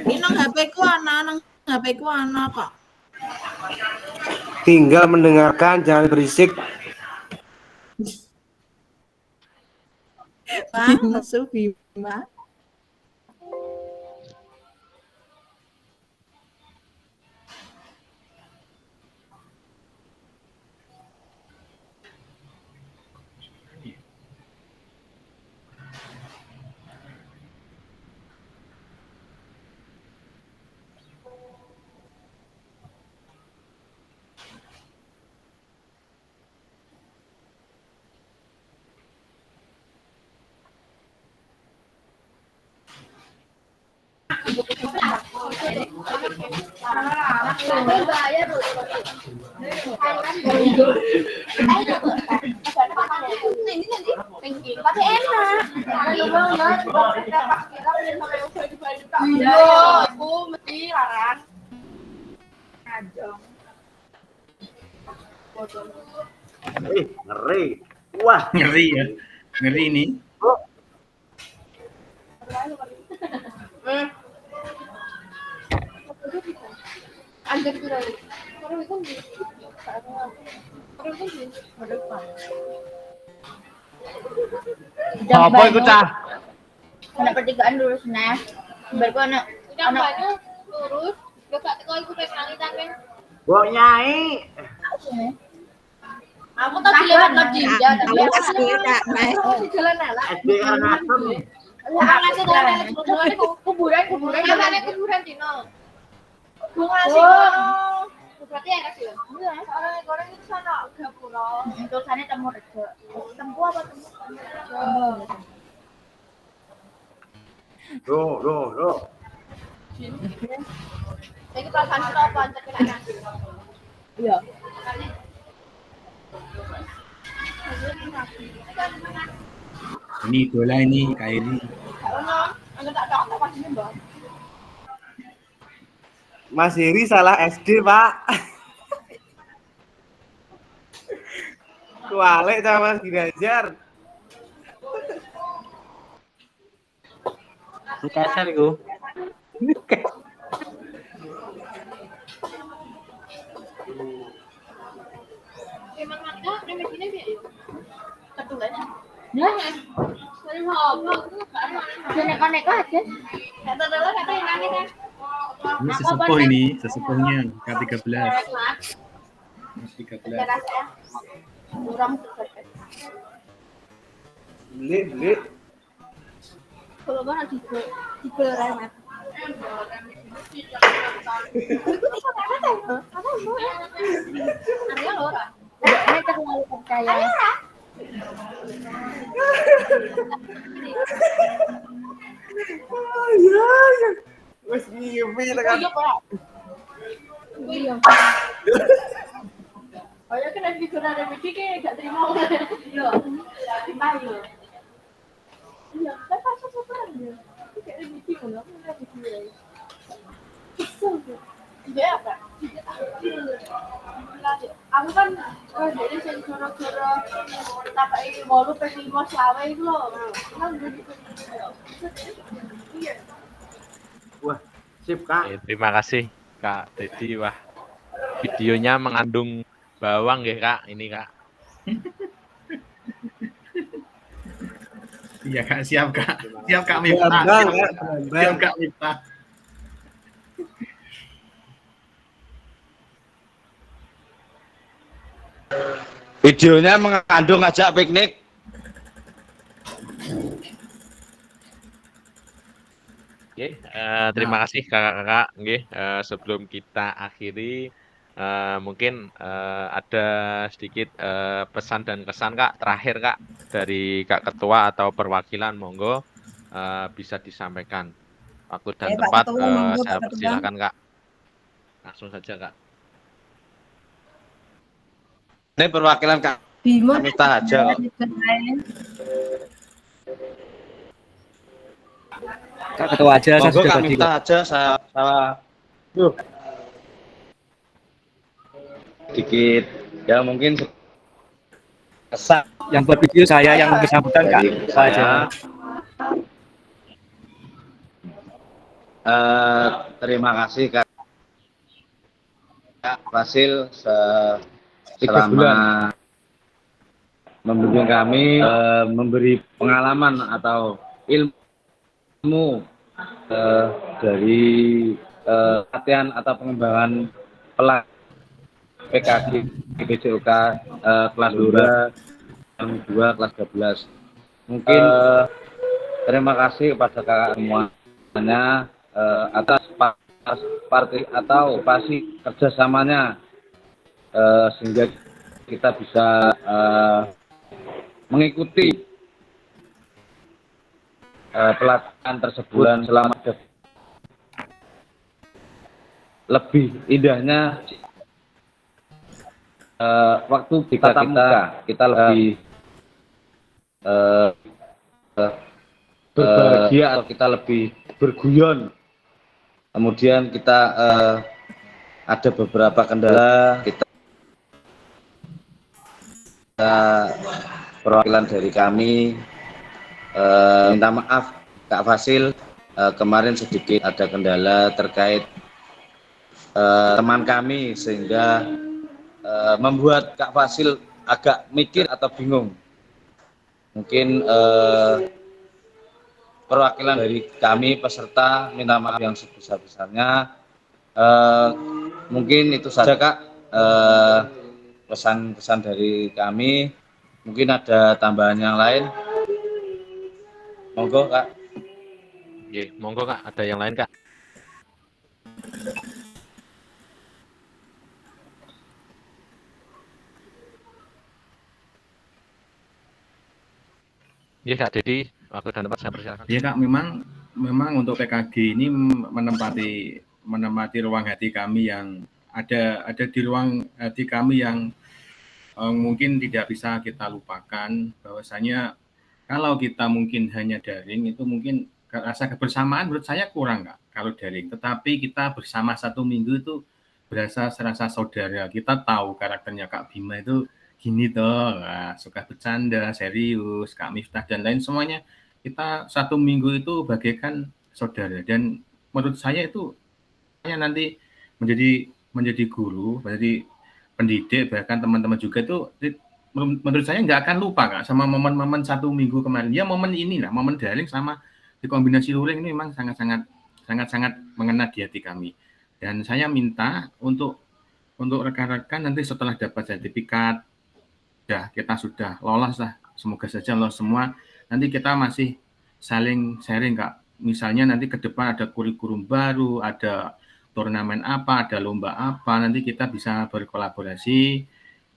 Ini nang HP-ku ana kok. Tinggal mendengarkan, jangan berisik. Masuk Bima. Tapi enak. Aku mesti larang. Ngeri. Wah, Ngeri ya. Ngeri ini. Apa itu cah? Anak pertigaan lurus nah. Baru anak lurus. Gak teko iku pengen tapi. Mbok Nyai. Aku tadi lewat no Dinda tapi Awas gue Kak, Mas. di jalan ala. SD Karangasem. Aku ngasih jalan kuburan kuburan Dino. Gue ngasih berarti enak sih. Iya, soalnya goreng itu sana gapura. Itu sana temu rejo. Tempu apa temu? Loh. Ini perasaan kita apa antar kena nasi. Iya. Ini idola ini, Kak Edi. Karena anda tak tahu apa sih Mbak. Mas Heri salah SD, Pak. Kualik sama Mas Ginanjar. Si kasar iku. Emang ada remedinya biar yuk. Ketulan. Ya. Sering apa? Neko-neko aja. Kata dulu kata yang nangis kan. Ini sesepuh ini, sesepuhnya K13. K13. Kurang seperti. Beli. Kalau mana di remet. Arya loh. Ini terlalu percaya. Ya. Wes ngimpi tekan. Iya. Oh ya kena video remedi kayak gak terima. Iya. Terima yo. Iya, kan pas sesuatu ya. Kayak remedi ngono, kena video. Iya apa? Aku kan dari sing gara-gara takai 8 per 5 selawe iku lho. Kan gitu. Iya. Wah, sip Kak. Terima kasih Kak Dedi. Wah, videonya mengandung bawang ya Kak, ini Kak. Iya Kak, siap Kak. Siap Kak Miftah. Siap Kak Miftah. Videonya mengandung ajak piknik. Oke, terima kasih kakak-kakak. Nggih, sebelum kita akhiri, mungkin ada sedikit pesan dan kesan Kak, terakhir Kak, dari Kak Ketua atau perwakilan, monggo bisa disampaikan. Waktu dan Pak tempat Ketua, monggo, saya Pak Ketua. persilakan Kak. Langsung saja Kak. Ini perwakilan Kak Bimo Miftah aja kok. Kak Ketua aja, saya Monggo sudah Kak tadi. Miftah aja, saya sedikit ya mungkin kesan Yang buat video saya yang bersangkutan Kak, dari Pak aja. Terima kasih Kak Fasil selama membimbing kami, memberi pengalaman atau ilmu dari latihan atau pengembangan pelat PKG PJOK kelas 2, yang 2 kelas 12. Mungkin terima kasih kepada kakak semuanya atas partisipasi kerjasamanya, sehingga kita bisa mengikuti pelatihan tersebut selama lebih indahnya waktu kita lebih berbahagia atau kita lebih berguyon. Kemudian kita ada beberapa kendala, kita perwakilan dari kami minta maaf Kak Fasil, kemarin sedikit ada kendala terkait teman kami, sehingga membuat Kak Fasil agak mikir atau bingung. Mungkin perwakilan dari kami peserta minta maaf yang sebesar-besarnya. Mungkin itu saja Kak, pesan-pesan dari kami. Mungkin ada tambahan yang lain, monggo Kak. Oke, monggo Kak, ada yang lain Kak? Iya Kak Dedi, waktu dan tempat saya persilakan. Iya Kak, memang untuk PKG ini menempati ruang hati kami yang ada di ruang hati kami yang mungkin tidak bisa kita lupakan. Bahwasanya kalau kita mungkin hanya daring, itu mungkin rasa kebersamaan menurut saya kurang Kak kalau daring. Tetapi kita bersama 1 minggu itu serasa saudara. Kita tahu karakternya Kak Bima itu gini toh, suka bercanda, serius, Kak Miftah dan lain semuanya. Kita 1 minggu itu bagaikan saudara, dan menurut saya itu nanti menjadi guru, menjadi pendidik, bahkan teman-teman juga itu menurut saya nggak akan lupa Kak sama momen-momen 1 minggu kemarin. Ya momen inilah, momen daring sama dikombinasi luring ini memang sangat mengena di hati kami. Dan saya minta untuk rekan-rekan nanti setelah dapat sertifikat, kita sudah lolos lah, semoga saja lolos semua. Nanti kita masih saling sharing Kak. Misalnya nanti ke depan ada kurikulum baru, ada turnamen apa, ada lomba apa, nanti kita bisa berkolaborasi,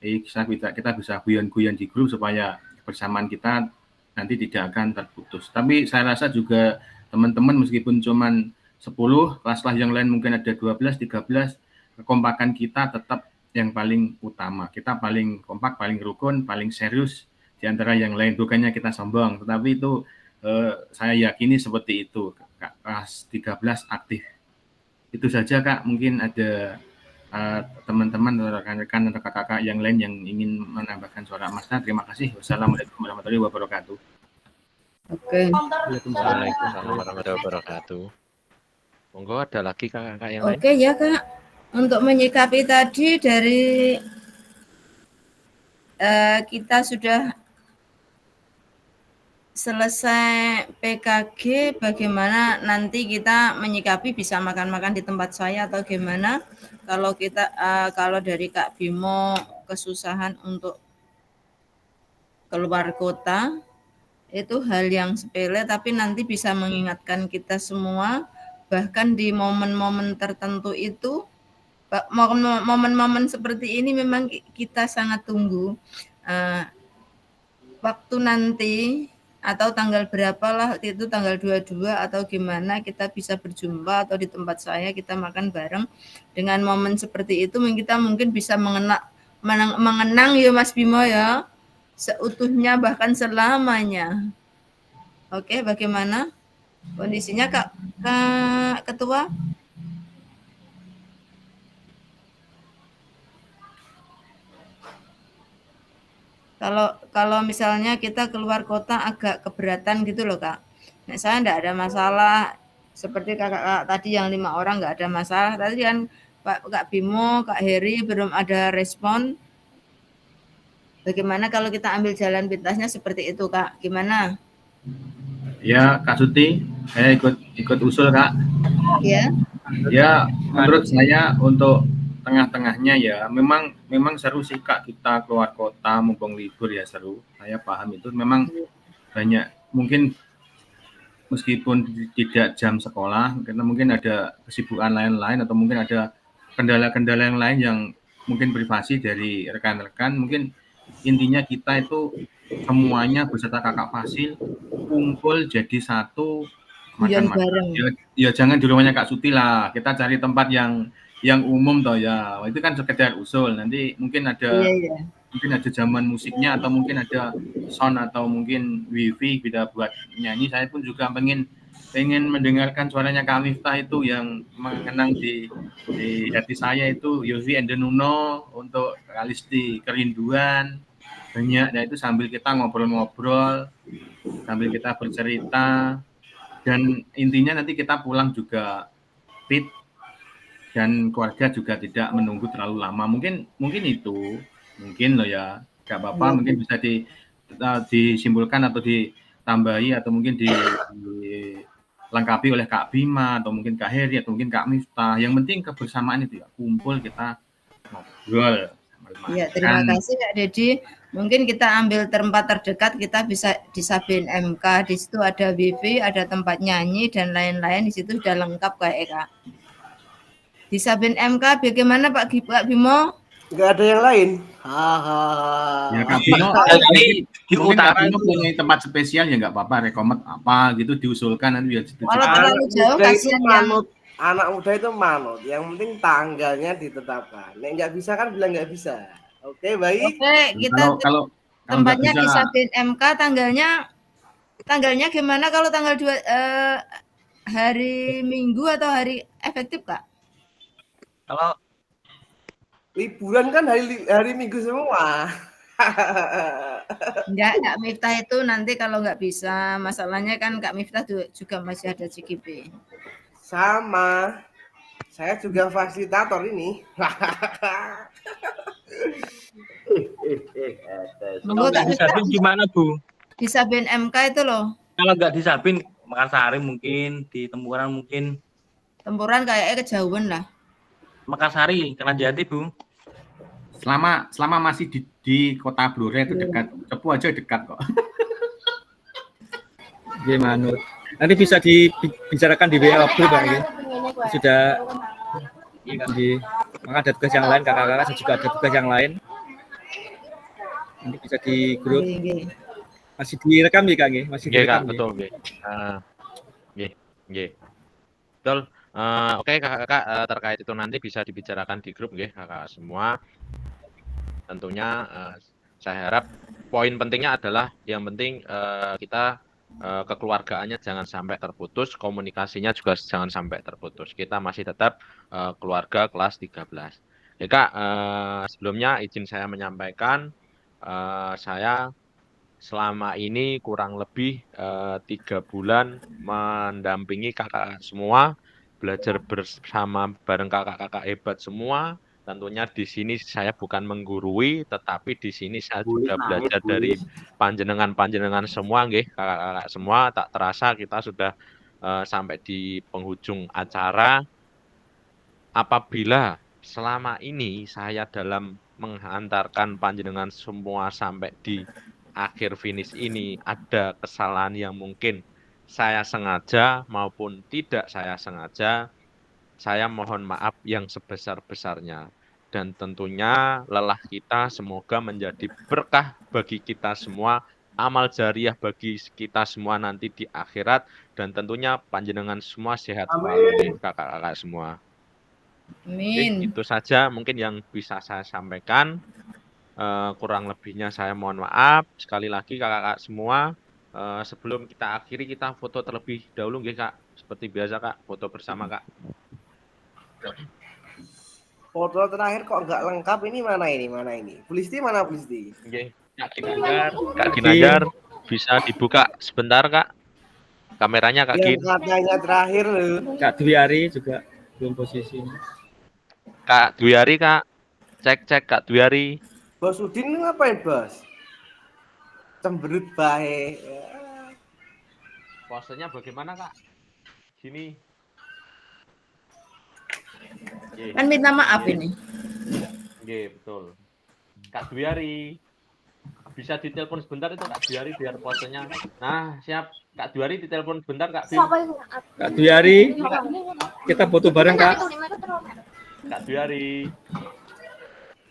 kita bisa guyon-guyon di grup supaya kebersamaan kita nanti tidak akan terputus. Tapi saya rasa juga teman-teman meskipun cuman 10, kelas-kelas yang lain mungkin ada 12, 13, kekompakan kita tetap yang paling utama. Kita paling kompak, paling rukun, paling serius di antara yang lain. Bukannya kita sombong, tetapi itu saya yakini seperti itu. Kelas 13 aktif. Itu saja Kak, mungkin ada teman-teman atau rekan-rekan atau kakak-kakak yang lain yang ingin menambahkan suara Mas. Terima kasih. Wassalamualaikum warahmatullahi wabarakatuh. Oke. Waalaikumsalam warahmatullahi wabarakatuh. Monggo ada lagi kakak-kakak yang lain? Oke ya Kak, untuk menyikapi tadi dari kita sudah selesai PKG, bagaimana nanti kita menyikapi, bisa makan-makan di tempat saya atau gimana? Kalau kita kalau dari Kak Bimo kesusahan untuk keluar kota, itu hal yang sepele tapi nanti bisa mengingatkan kita semua, bahkan di momen-momen tertentu itu, momen-momen seperti ini memang kita sangat tunggu. Waktu nanti atau tanggal berapa lah, itu tanggal 22 atau gimana, kita bisa berjumpa atau di tempat saya kita makan bareng. Dengan momen seperti itu kita mungkin bisa mengenang ya Mas Bimo ya, seutuhnya bahkan selamanya. Oke, bagaimana kondisinya Kak Ketua? Kalau misalnya kita keluar kota agak keberatan gitu loh Kak. Nah, saya enggak ada masalah, seperti kakak tadi yang 5 orang enggak ada masalah. Tadi kan Kak Bimo, Kak Heri belum ada respon. Bagaimana kalau kita ambil jalan pintasnya seperti itu Kak? Gimana? Ya Kak Suti, saya ikut usul Kak. Ya. Ya, menurut saya untuk tengah-tengahnya ya memang seru sih Kak, kita keluar kota mumpung libur ya, seru. Saya paham itu memang banyak, mungkin meskipun tidak jam sekolah karena mungkin ada kesibukan lain-lain atau mungkin ada kendala-kendala yang lain yang mungkin privasi dari rekan-rekan. Mungkin intinya kita itu semuanya beserta Kakak Fasil kumpul jadi satu, makan-makan. Ya jangan di rumahnya Kak Suti lah, kita cari tempat yang umum toh ya. Itu kan sekedar usul. Nanti mungkin ada mungkin ada zaman musiknya atau mungkin ada sound atau mungkin wifi bisa buat nyanyi. Saya pun juga pengen mendengarkan suaranya Kak Miftah itu yang mengenang di hati saya itu, Yofi and the Nuno untuk Kalisti Kerinduan. Banyak, nah itu sambil kita ngobrol-ngobrol, sambil kita bercerita, dan intinya nanti kita pulang juga fit dan keluarga juga tidak menunggu terlalu lama. Mungkin itu, mungkin loh ya, nggak apa-apa, mungkin bisa disimpulkan atau ditambahi atau mungkin dilengkapi oleh Kak Bima atau mungkin Kak Heri atau mungkin Kak Miftah. Yang penting kebersamaan itu ya, kumpul kita ngobrol. Ya, terima kasih Kak Dedi. Mungkin kita ambil tempat terdekat, kita bisa di Sabin MK, di situ ada wifi, ada tempat nyanyi dan lain-lain, di situ sudah lengkap Kak. Di Sabin MK bagaimana Pak Bimo? Enggak ada yang lain. Ya Kak Bimo, di utara itu punya tempat spesial ya nggak apa-apa, rekomen apa gitu diusulkan nanti biar kalau terlalu jauh kasihan manut. Anak muda itu manut, yang penting tanggalnya ditetapkan. Nek nggak bisa kan bilang nggak bisa. Oke, baik. Oke, kita kalau tempatnya di Sabin MK, tanggalnya gimana kalau tanggal 2 hari Minggu atau hari efektif Kak? Kalau liburan kan hari Minggu semua. Enggak, Kak Miftah itu nanti kalau nggak bisa, masalahnya kan Kak Miftah juga masih ada CGP. Sama, saya juga fasilitator ini. Kalau nggak disabin gimana Bu? Di Sabin MK itu loh. Kalau nggak disabin, Mekarsari mungkin, di Tempuran mungkin. Tempuran kayaknya kejauhan lah. Mekarsari, Keranjati Bu. Selama masih di kota Blora itu dekat, Cepu aja dekat kok. Gimana? Nanti bisa dibicarakan di WA Abdul Pak ya. Sudah maka ada tugas yang lain, kakak-kakak juga ada tugas yang lain. Nanti bisa di grup. Masih direkam ya Kak? Masih direkam. Betul. Betul. Oke Kakak-kakak, terkait itu nanti bisa dibicarakan di grup nggih Kakak semua. Tentunya, saya harap poin pentingnya adalah yang penting, kita, kekeluargaannya jangan sampai terputus, komunikasinya juga jangan sampai terputus. Kita masih tetap, keluarga kelas 13. Ya Kak, sebelumnya izin saya menyampaikan, saya selama ini kurang lebih, 3 bulan mendampingi kakak semua, belajar bersama bareng kakak-kakak hebat semua. Tentunya di sini saya bukan menggurui, tetapi di sini saya Bulis juga nangis, belajar dari bulis. panjenengan-panjenengan semua nggih, kakak-kakak semua. Tak terasa kita sudah, sampai di penghujung acara. Apabila selama ini saya dalam menghantarkan panjenengan semua sampai di akhir finish ini ada kesalahan yang mungkin saya sengaja maupun tidak saya sengaja, saya mohon maaf yang sebesar-besarnya. Dan tentunya lelah kita semoga menjadi berkah bagi kita semua, amal jariah bagi kita semua nanti di akhirat, dan tentunya panjenengan semua sehat selalu Amin. kakak-kakak semua. Amin. Itu saja mungkin yang bisa saya sampaikan. Kurang lebihnya saya mohon maaf. Sekali lagi kakak-kakak semua, sebelum kita akhiri kita foto terlebih dahulu nggih Kak. Seperti biasa Kak, foto bersama Kak. Foto terakhir kok nggak lengkap ini mana ini? Mana ini? Pulisti mana Pulisti? Nggih, Kak Ginanjar bisa dibuka sebentar Kak. Kameranya Kak Gin. Yang katanya terakhir loh. Kak Dwi Ari juga belum posisi. Kak Dwi Ari Kak. Cek Kak Dwi Ari. Bos Udin ini ngapain bos? Cemberut bae. Posenya bagaimana Kak? Sini. Kan minta maaf ini. Nggih, betul. Kak Dwi Ari. Bisa ditelepon sebentar itu Kak Dwi Ari biar posenya. Nah, siap. Kak Dwi Ari ditelepon sebentar Kak Bim. Kak Dwi Ari, kita foto bareng Kak. Kak Dwi Ari.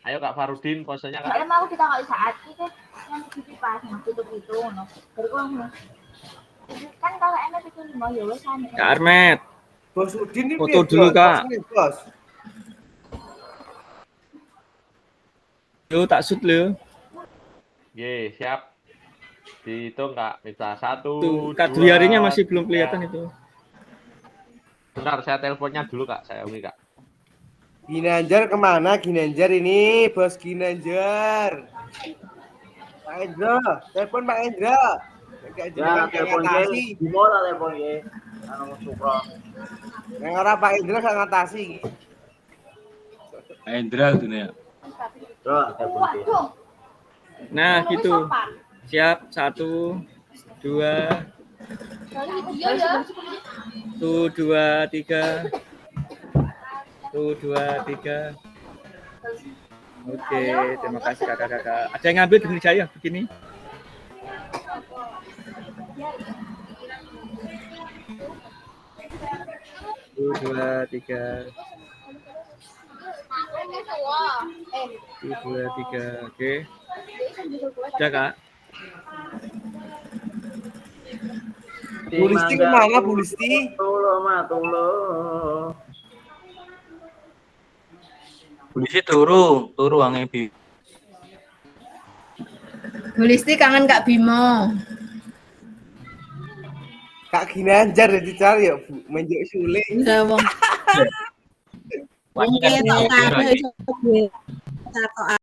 Ayo Kak Farudin posenya Kak. Soalnya mau kita nggak bisa hati kan yang gitu pas tutup itu, no. Baru kan kalau enak itu mau ya wes kan. Kak Armet. Bos Udin ini Foto dulu Kak. Bos. Yo tak shoot lo. Ye, siap. Dihitung Kak. Bisa 1, Tuh, Kak 2, Dwi Arinya masih belum kelihatan itu. Bentar, saya teleponnya dulu Kak. Saya hubungi Kak. Ginanjar kemana Ginanjar ini? Bos Ginanjar. Pak Endro, telepon Pak Endro. Ya, telepon ke. Di mall telepon ke. Anu Sukro. Yang orang Pak Endro gak ngatasi. Pak Endra itu ya. Bro, telepon ke. Nah, gitu. Siap, 1, 2, 3. 2, 3. Oke, terima kasih kakak-kakak. Ada yang ngambil gini saya begini? Dua, 3. 2, 3. Oke. Sudah Kak. Pulisti kemana Pulisti? Tolong. Polisi turu wong Ebi. Gulisti kangen Kak Bimo. Kak Ginanjar dicari ya Bu, menjuk suling. Enggak wong. Wong ketok kabeh iso